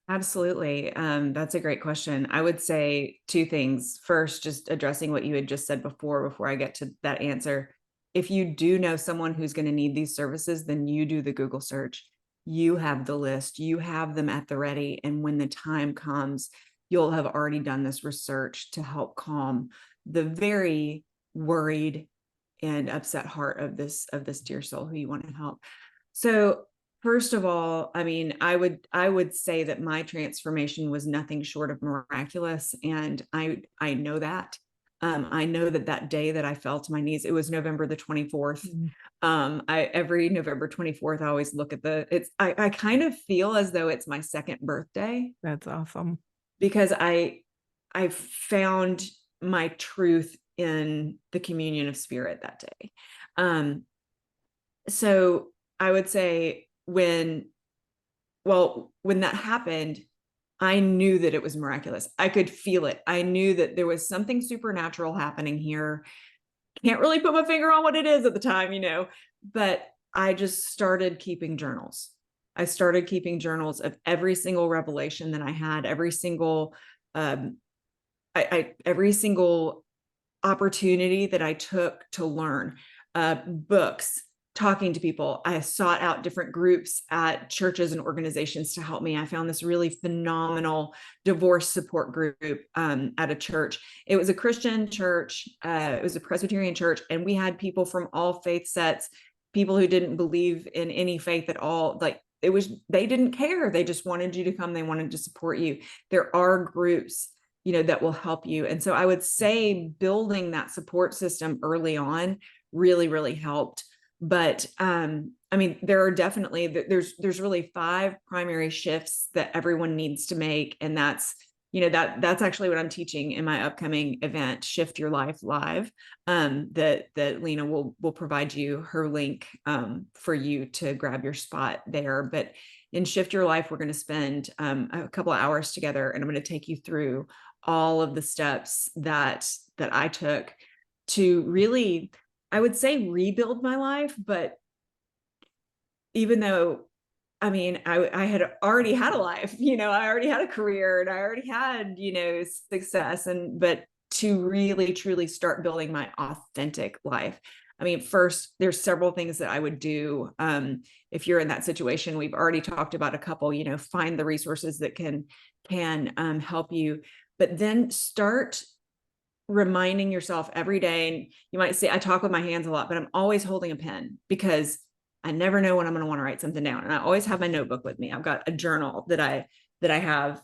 Absolutely. That's a great question. I would say 2 things. First, just addressing what you had just said before I get to that answer. If you do know someone who's going to need these services, then you do the Google search. You have the list, you have them at the ready. And when the time comes, you'll have already done this research to help calm the very worried and upset heart of this dear soul who you want to help. So first of all, I mean, I would say that my transformation was nothing short of miraculous, and I know that. I know that that day that I fell to my knees, it was November the 24th. Mm. Every November 24th, I always look at I kind of feel as though it's my second birthday That's awesome. because I found my truth in the communion of spirit that day. So I would say when that happened, I knew that it was miraculous. I could feel it. I knew that there was something supernatural happening here. Can't really put my finger on what it is at the time, but I just started keeping journals. I started keeping journals of every single revelation that I had, every single every single opportunity that I took to learn, books, talking to people. I sought out different groups at churches and organizations to help me. I found this really phenomenal divorce support group at a church. It was a Christian church. It was a Presbyterian church, and we had people from all faith sets, people who didn't believe in any faith at all. Like, it was, they didn't care. They just wanted you to come. They wanted to support you. There are groups, you know, that will help you. And so I would say building that support system early on really, really helped. But I mean, there are definitely, there's really 5 primary shifts that everyone needs to make. And that's, you know, that's actually what I'm teaching in my upcoming event, Shift Your Life Live, that Lena will provide you her link for you to grab your spot there. But in Shift Your Life, we're going to spend a couple of hours together, and I'm going to take you through all of the steps that I took to really, I would say, rebuild my life. But even though, I mean, I had already had a life, you know, I already had a career, and I already had, you know, success, but to really truly start building my authentic life. I mean, first, there's several things that I would do. If you're in that situation, we've already talked about a couple, you know, find the resources that can help you, but then start reminding yourself every day. And you might say, I talk with my hands a lot, but I'm always holding a pen, because I never know when I'm going to want to write something down. And I always have my notebook with me. I've got a journal that I have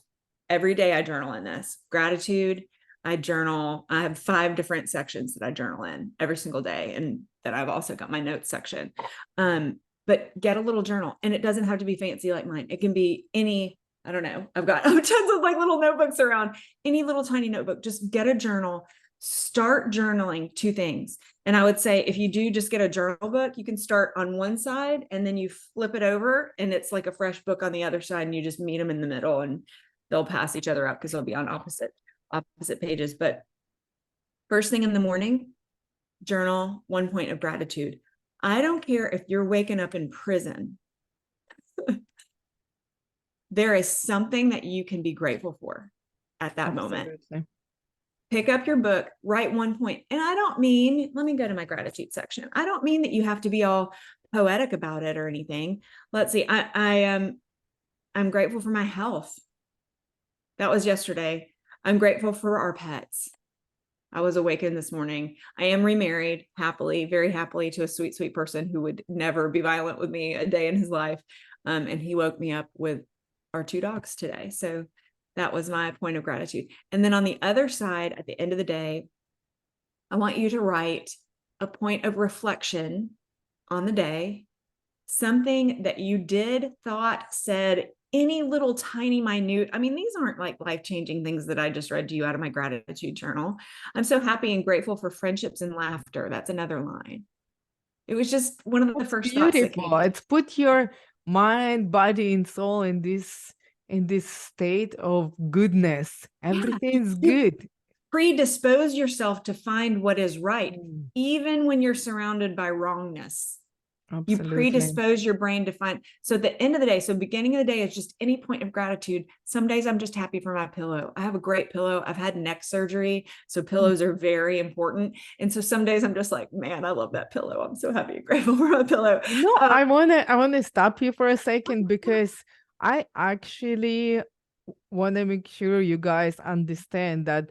every day. I journal in this. Gratitude, I journal. I have 5 different sections that I journal in every single day. And that I've also got my notes section. But get a little journal, and it doesn't have to be fancy like mine. It can be any, I don't know. I've got tons of like little notebooks around, any little tiny notebook. Just get a journal, start journaling 2 things. And I would say, if you do just get a journal book, you can start on one side, and then you flip it over, and it's like a fresh book on the other side, and you just meet them in the middle, and they'll pass each other up because they'll be on opposite pages. But first thing in the morning, journal 1 point of gratitude. I don't care if you're waking up in prison. There is something that you can be grateful for at that moment. Pick up your book, write 1 point. And I don't mean, let me go to my gratitude section. I don't mean that you have to be all poetic about it or anything. Let's see. I'm grateful for my health. That was yesterday. I'm grateful for our pets. I was awakened this morning. I am remarried happily, very happily, to a sweet, sweet person who would never be violent with me a day in his life. And he woke me up with our 2 dogs today. So that was my point of gratitude. And then on the other side, at the end of the day, I want you to write a point of reflection on the day, something that you did, thought, said, any little tiny minute. I mean, these aren't like life-changing things that I just read to you out of my gratitude journal. I'm so happy and grateful for friendships and laughter. That's another line. It was just one of the first thoughts that came. Beautiful. It's put your mind, body, and soul in this state of goodness. Everything's good. Predispose yourself to find what is right, even when you're surrounded by wrongness. Absolutely. You predispose your brain to find. So at the end of the day, so beginning of the day is just any point of gratitude. Some days I'm just happy for my pillow. I have a great pillow. I've had neck surgery, so pillows are very important. And so some days I'm just like, man, I love that pillow. I'm so happy and grateful for my pillow. No, I wanna stop you for a second, because I actually want to make sure you guys understand that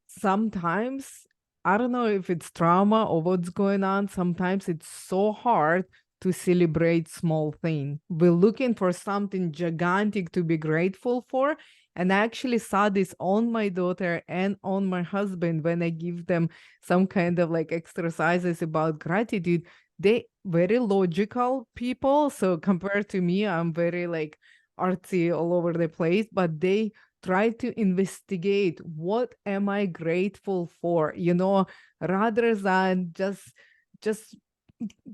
sometimes, I don't know if it's trauma or what's going on, sometimes it's so hard to celebrate small things. We're looking for something gigantic to be grateful for. And I actually saw this on my daughter and on my husband when I give them some kind of like exercises about gratitude. They very logical people. So compared to me, I'm very like artsy all over the place, but they try to investigate, what am I grateful for, you know, rather than just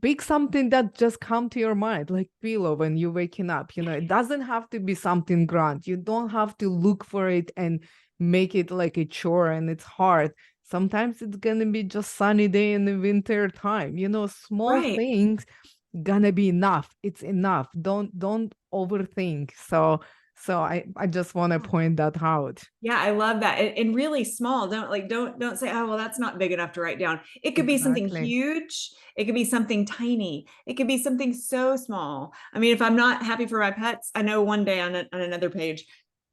pick something that just come to your mind, like pillow when you're waking up. You know, it doesn't have to be something grand. You don't have to look for it and make it like a chore and it's hard. Sometimes it's gonna be just sunny day in the winter time. Small Right. things gonna be enough. It's enough. Don't overthink. So I just want to point that out. Yeah, I love that. And really small. Don't say, oh, well, that's not big enough to write down. It could be something Exactly. huge. It could be something tiny. It could be something so small. I mean, if I'm not happy for my pets, I know one day on another page,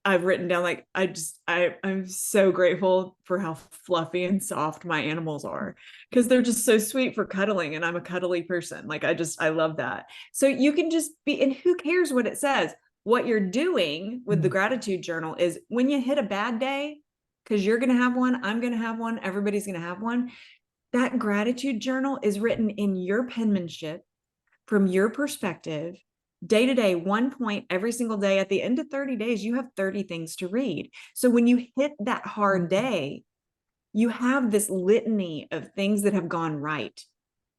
I've written down like I'm so grateful for how fluffy and soft my animals are, because they're just so sweet for cuddling, and I'm a cuddly person. Like I love that. So you can just be, and who cares what it says? What you're doing with the gratitude journal is when you hit a bad day, because you're going to have one, I'm going to have one, everybody's going to have one. That gratitude journal is written in your penmanship from your perspective, day to day, 1 point every single day. At the end of 30 days, you have 30 things to read. So when you hit that hard day, you have this litany of things that have gone right.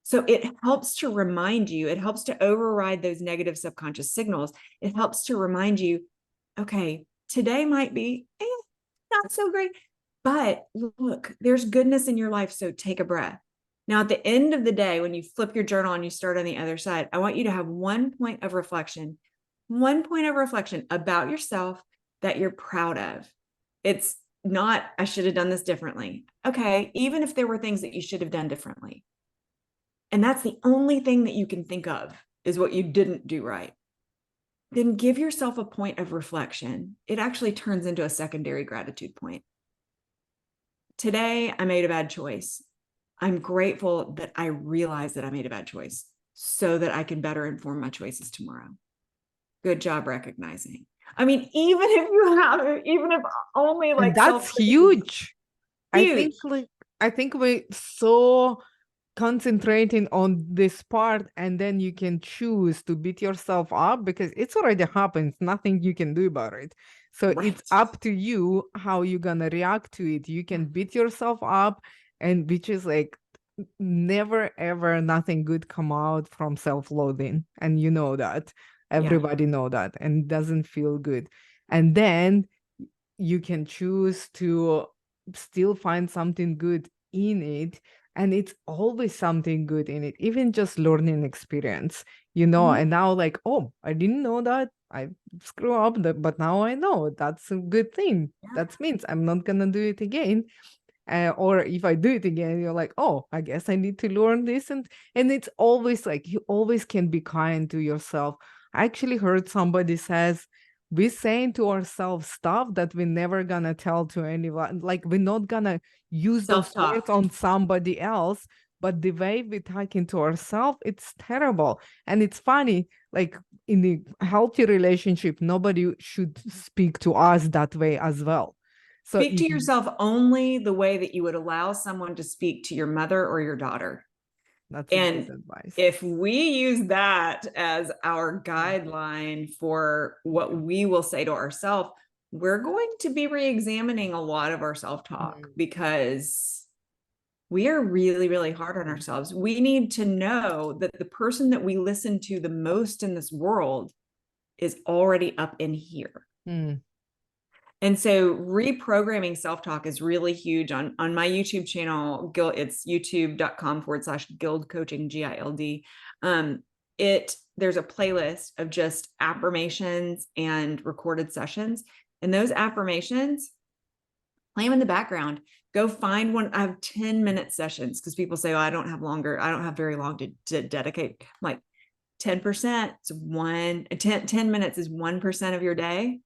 So it helps to remind you, it helps to override those negative subconscious signals. It helps to remind you, okay, today might be not so great, but look, there's goodness in your life. So take a breath. Now, at the end of the day, when you flip your journal and you start on the other side, I want you to have 1 point of reflection, 1 point of reflection about yourself that you're proud of. It's not, I should have done this differently. Okay, even if there were things that you should have done differently. And that's the only thing that you can think of is what you didn't do right. Then give yourself a point of reflection. It actually turns into a secondary gratitude point. Today, I made a bad choice. I'm grateful that I realized that I made a bad choice so that I can better inform my choices tomorrow. Good job recognizing. I mean, even if only And like that's self-criticism, huge. huge. I think we're so concentrating on this part, and then you can choose to beat yourself up because it's already happened. Nothing you can do about it. So it's Right. up to you how you're gonna react to it. You can beat yourself up, and which is like never ever nothing good come out from self-loathing. And you know that. Yeah. Everybody know that, and it doesn't feel good. And then you can choose to still find something good in it, and it's always something good in it, even just learning experience, Mhm. and now like, oh, I didn't know that I screw up, but now I know that's a good thing. Yeah. That means I'm not gonna do it again. Or if I do it again, you're like, oh, I guess I need to learn this. And it's always like, you always can be kind to yourself. I actually heard somebody says, we're saying to ourselves stuff that we're never gonna tell to anyone. Like, we're not gonna use those words Self-talk. on somebody else, but the way we talking to ourselves, it's terrible. And it's funny, like in a healthy relationship, nobody should speak to us that way as well. So Speak to if yourself only the way that you would allow someone to speak to your mother or your daughter. that's a good And advice. if we use that as our guideline for what we will say to ourselves, we're going to be re-examining a lot of our self-talk, because we are really, really hard on ourselves. We need to know that the person that we listen to the most in this world is already up in here. Mm. And so reprogramming self-talk is really huge. On my YouTube channel, it's youtube.com/GILD Coaching, GILD. There's a playlist of just affirmations and recorded sessions. And those affirmations, play them in the background. Go find one. I have 10-minute sessions, because people say, oh, I don't have very long to dedicate. I'm like, 10%, 10 minutes is 1% of your day.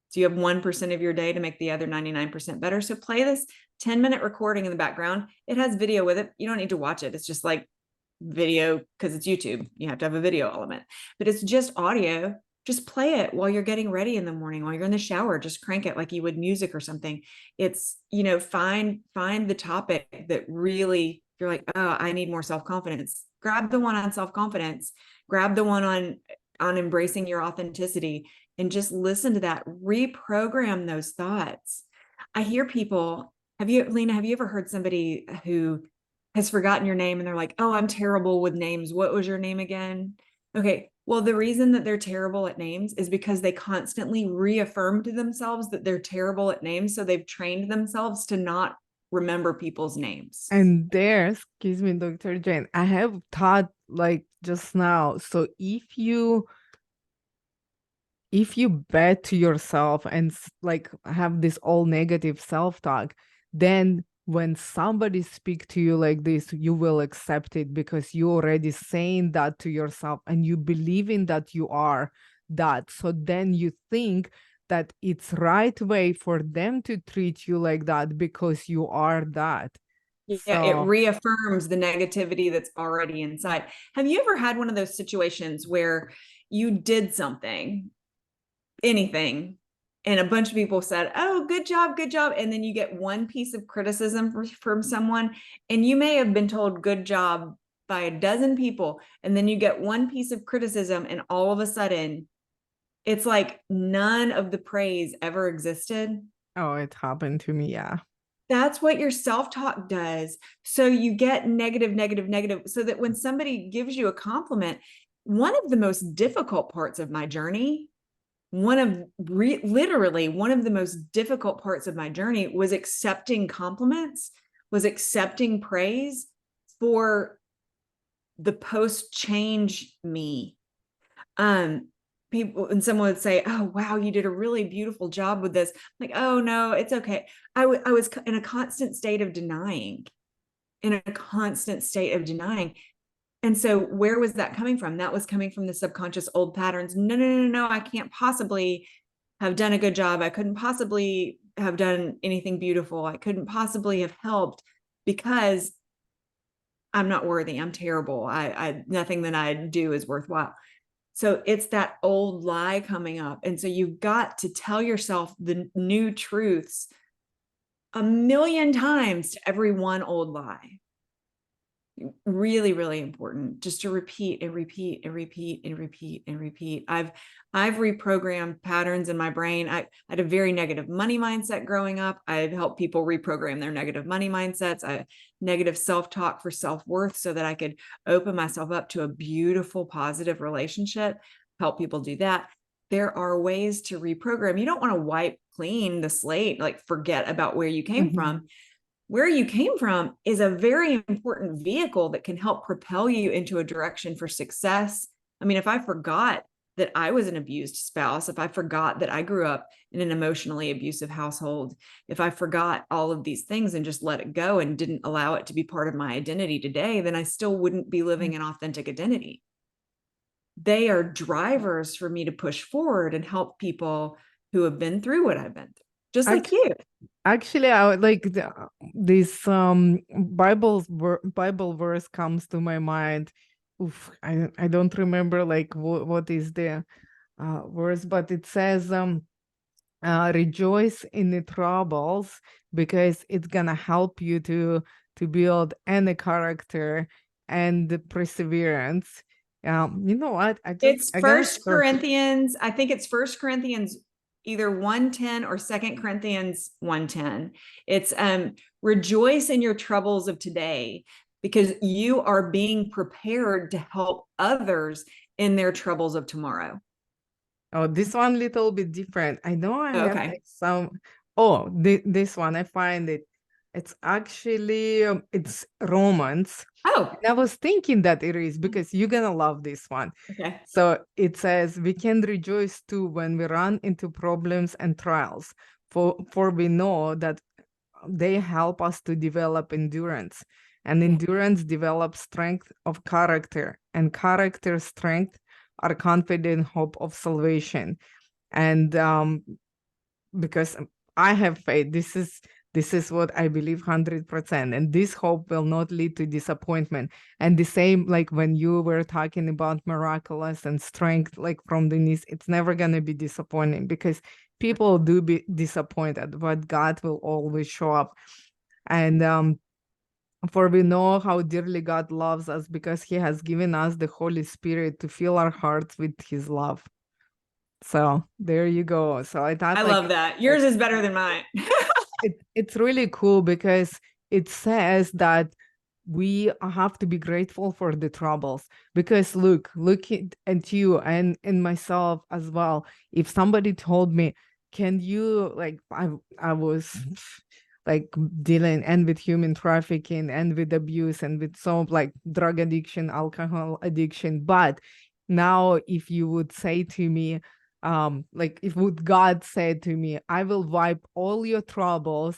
So you have 1% of your day to make the other 99% better. So play this 10-minute recording in the background. It has video with it. You don't need to watch it. It's just like video, because it's YouTube. You have to have a video element, but it's just audio. Just play it while you're getting ready in the morning, while you're in the shower. Just crank it like you would music or something. It's, find the topic that really you're like, oh, I need more self-confidence. Grab the one on self-confidence. Grab the one on embracing your authenticity, and just listen to that. Reprogram those thoughts. I hear people, Lena, have you ever heard somebody who has forgotten your name and they're like, oh, I'm terrible with names. What was your name again? Okay. Well, the reason that they're terrible at names is because they constantly reaffirm to themselves that they're terrible at names. So they've trained themselves to not remember people's names. And there, excuse me, Dr. Jane, I have thought like just now. So if you bet to yourself and like have this all negative self-talk, then when somebody speak to you like this, you will accept it because you already saying that to yourself and you believe in that you are that. So then you think that it's right way for them to treat you like that because you are that. Yeah, it So reaffirms the negativity that's already inside. Have you ever had one of those situations where you did something, anything, and a bunch of people said, "Oh, good job, good job," and then you get one piece of criticism from someone, and you may have been told good job by a dozen people, and then you get one piece of criticism, and all of a sudden, it's like none of the praise ever existed? oh, it happened to me, yeah. That's what your self-talk does. So you get negative, negative, negative, so that when somebody gives you a compliment, one of the most difficult parts of my journey, literally one of the most difficult parts of my journey was accepting compliments, was accepting praise for the post-change me. People, and someone would say, "Oh, wow, you did a really beautiful job with this." I'm like, "Oh no, it's okay." I was in a constant state of denying, in a constant state of denying. And so where was that coming from? That was coming from the subconscious old patterns. No, no, no, no, I can't possibly have done a good job. I couldn't possibly have done anything beautiful. I couldn't possibly have helped because I'm not worthy. I'm terrible. I nothing that I do is worthwhile. So it's that old lie coming up. And so you've got to tell yourself the new truths a million times to every one old lie. Really, really important just to repeat and repeat and repeat and repeat and repeat. I've reprogrammed patterns in my brain. I had a very negative money mindset growing up. I've helped people reprogram their negative money mindsets. Negative self-talk for self-worth so that I could open myself up to a beautiful, positive relationship, help people do that. There are ways to reprogram. You don't want to wipe clean the slate, like forget about where you came from. Where you came from is a very important vehicle that can help propel you into a direction for success. I mean, if I forgot that I was an abused spouse, if I forgot that I grew up in an emotionally abusive household, if I forgot all of these things and just let it go and didn't allow it to be part of my identity today, then I still wouldn't be living an authentic identity. They are drivers for me to push forward and help people who have been through what I've been through, just like you. Actually, I would like this Bible verse comes to my mind. Oof, I don't remember like what is the verse, but it says rejoice in the troubles because it's gonna help you to build any character and the perseverance. You know what? It's I gotta First search. Corinthians. I think it's First Corinthians, either 1:10 or Second Corinthians 1:10. It's rejoice in your troubles of today because you are being prepared to help others in their troubles of tomorrow. Oh, this one little bit different. I know I have Okay. like some. Oh, this one I find it. It's actually it's Romans. Oh, And I was thinking that it is because you're gonna love this one. okay. So it says we can rejoice too when we run into problems and trials, for we know that they help us to develop endurance, and endurance develops strength of character, and character strength are confident hope of salvation. And because I have faith, this is what I believe 100%, and this hope will not lead to disappointment. And the same like when you were talking about miraculous and strength like from the knees, it's never going to be disappointing because people do be disappointed, but God will always show up. And for we know how dearly God loves us because he has given us the Holy Spirit to fill our hearts with his love. So there you go. So I thought I like love that. Yours is better than mine. it's really cool because it says that we have to be grateful for the troubles because look at you and myself as well. If somebody told me, can you like I was like dealing and with human trafficking and with abuse and with some like drug addiction, alcohol addiction. But now if you would say to me, like if would God said to me, I will wipe all your troubles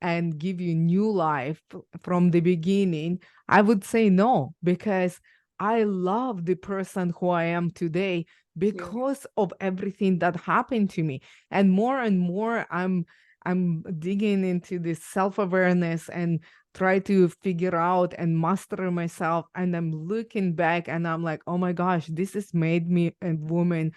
and give you new life from the beginning, I would say no, because I love the person who I am today because of everything that happened to me. And more I'm digging into this self-awareness and try to figure out and master myself. And I'm looking back and I'm like, oh my gosh, this has made me a woman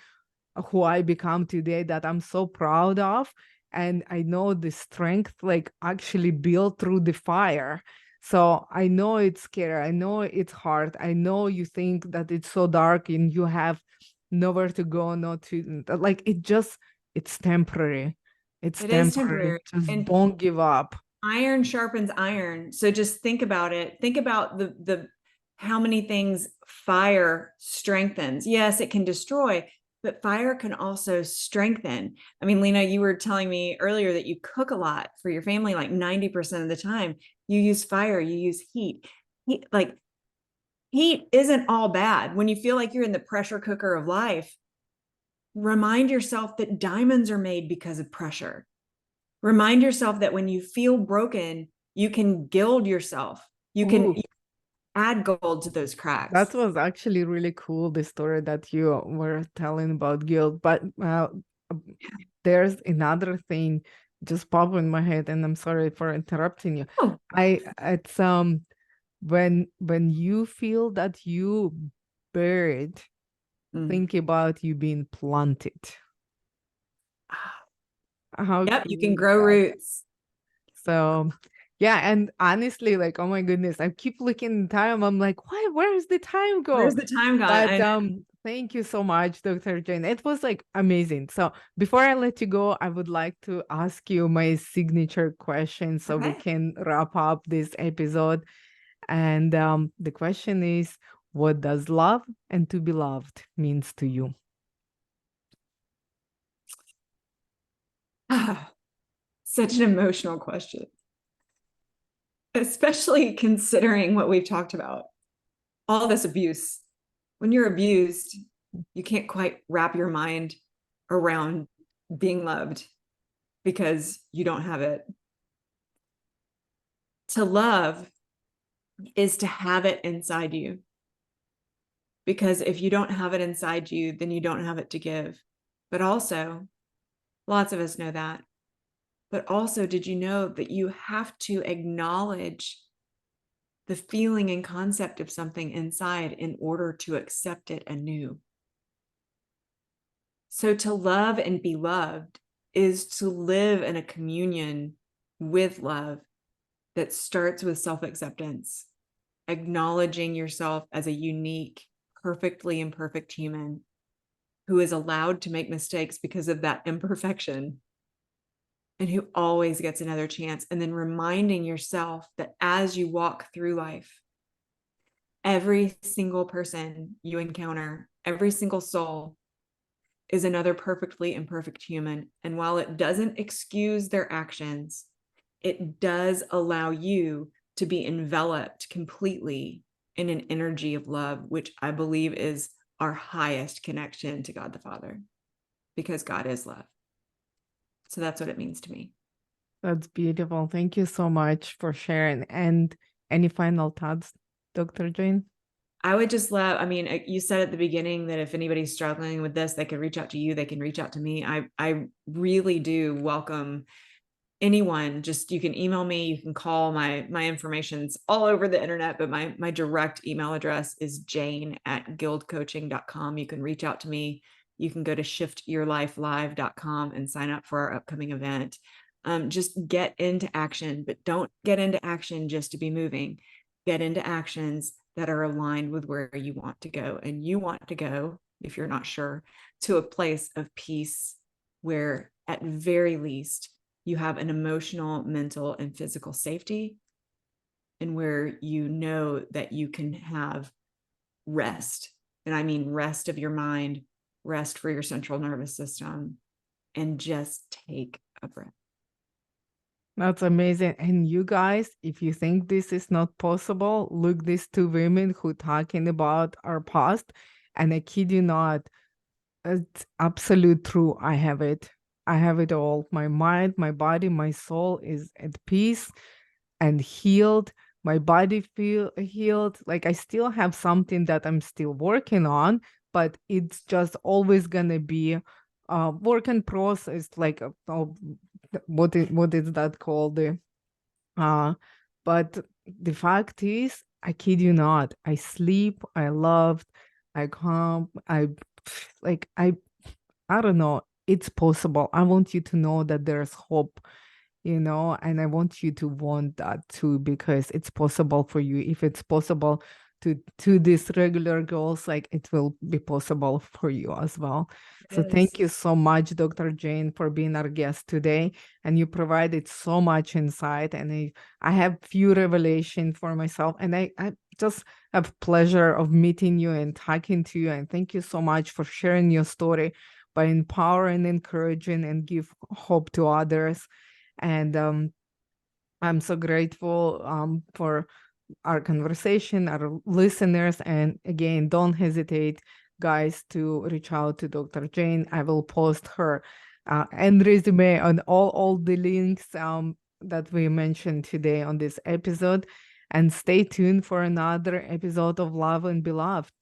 who I become today that I'm so proud of. And I know the strength like actually built through the fire. So I know it's scary. I know it's hard. I know you think that it's so dark and you have nowhere to go, not to like it's temporary. It's It is temporary. temporary. Just And don't give up. iron sharpens iron. So just think about it. Think about the how many things fire strengthens. Yes, it can destroy, but fire can also strengthen. I mean, Lena, you were telling me earlier that you cook a lot for your family, like 90% of the time. You use fire, you use heat. Heat isn't all bad. When you feel like you're in the pressure cooker of life, remind yourself that diamonds are made because of pressure. Remind yourself that when you feel broken, you can gild yourself. You can Ooh, add gold to those that cracks. was actually really cool, the story that you were telling about guilt. But there's another thing just popped in my head, and I'm sorry for interrupting you. Oh, It's when you feel that you buried, mm. think about you being planted. How Yep, you cool can is grow that? roots. So yeah, and honestly, like, oh my goodness, I keep looking at time. I'm like, why? Where is the time Where's go? the time gone? But I know. thank you so much, Dr. Jane. It was like amazing. So before I let you go, I would like to ask you my signature question so we Okay. can wrap up this episode. And the question is, what does love and to be loved means to you? Such an emotional question, especially considering what we've talked about. All this abuse. When you're abused, you can't quite wrap your mind around being loved because you don't have it. To love is to have it inside you. Because if you don't have it inside you, then you don't have it to give. But also, lots of us know that. But also, did you know that you have to acknowledge the feeling and concept of something inside in order to accept it anew? So to love and be loved is to live in a communion with love that starts with self-acceptance, acknowledging yourself as a unique, perfectly imperfect human who is allowed to make mistakes because of that imperfection and who always gets another chance. And then reminding yourself that as you walk through life, every single person you encounter, every single soul is another perfectly imperfect human. And while it doesn't excuse their actions, it does allow you to be enveloped completely in an energy of love, which I believe is our highest connection to God the Father, because God is love. So that's what it means to me. That's beautiful. Thank you so much for sharing. And any final thoughts, Dr. Jane? I would just love, I mean, you said at the beginning that if anybody's struggling with this, they could reach out to you, they can reach out to me. I really do welcome anyone. Just, you can email me, you can call. My information's all over the internet, but my direct email address is jane@gildcoaching.com. You can reach out to me. You can go to shiftyourlifelive.com and sign up for our upcoming event. Just get into action, but don't get into action just to be moving. Get into actions that are aligned with where you want to go. And you want to go, if you're not sure, to a place of peace where at very least you have an emotional, mental, and physical safety, and where you know that you can have rest. And I mean rest of your mind, rest for your central nervous system, and just take a breath. That's amazing. And you guys, if you think this is not possible, look these two women who talking about our past. And I kid you not, it's absolute true. I have it. I have it all. My mind, my body, my soul is at peace and healed. My body feel healed. Like I still have something that I'm still working on, but it's just always gonna be a work in process. Like what is that called? Uh, but the fact is, I kid you not, I sleep, I loved, I calm, like I don't know, it's possible. I want you to know that there's hope, and I want you to want that too, because it's possible for you. If it's possible to these regular goals, like it will be possible for you as well. So Yes. thank you so much, Dr. Jane, for being our guest today. And you provided so much insight, and I have few revelation for myself, and I just have pleasure of meeting you and talking to you. And thank you so much for sharing your story by empowering, encouraging, and give hope to others. And I'm so grateful for our conversation, our listeners. And again, don't hesitate, guys, to reach out to Dr. Jane. I will post her and resume on all the links that we mentioned today on this episode. And stay tuned for another episode of Love and Beloved.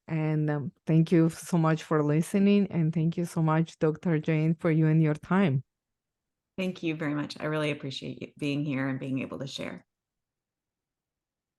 And thank you so much for listening. And thank you so much, Dr. Jane, for you and your time. Thank you very much. I really appreciate you being here and being able to share.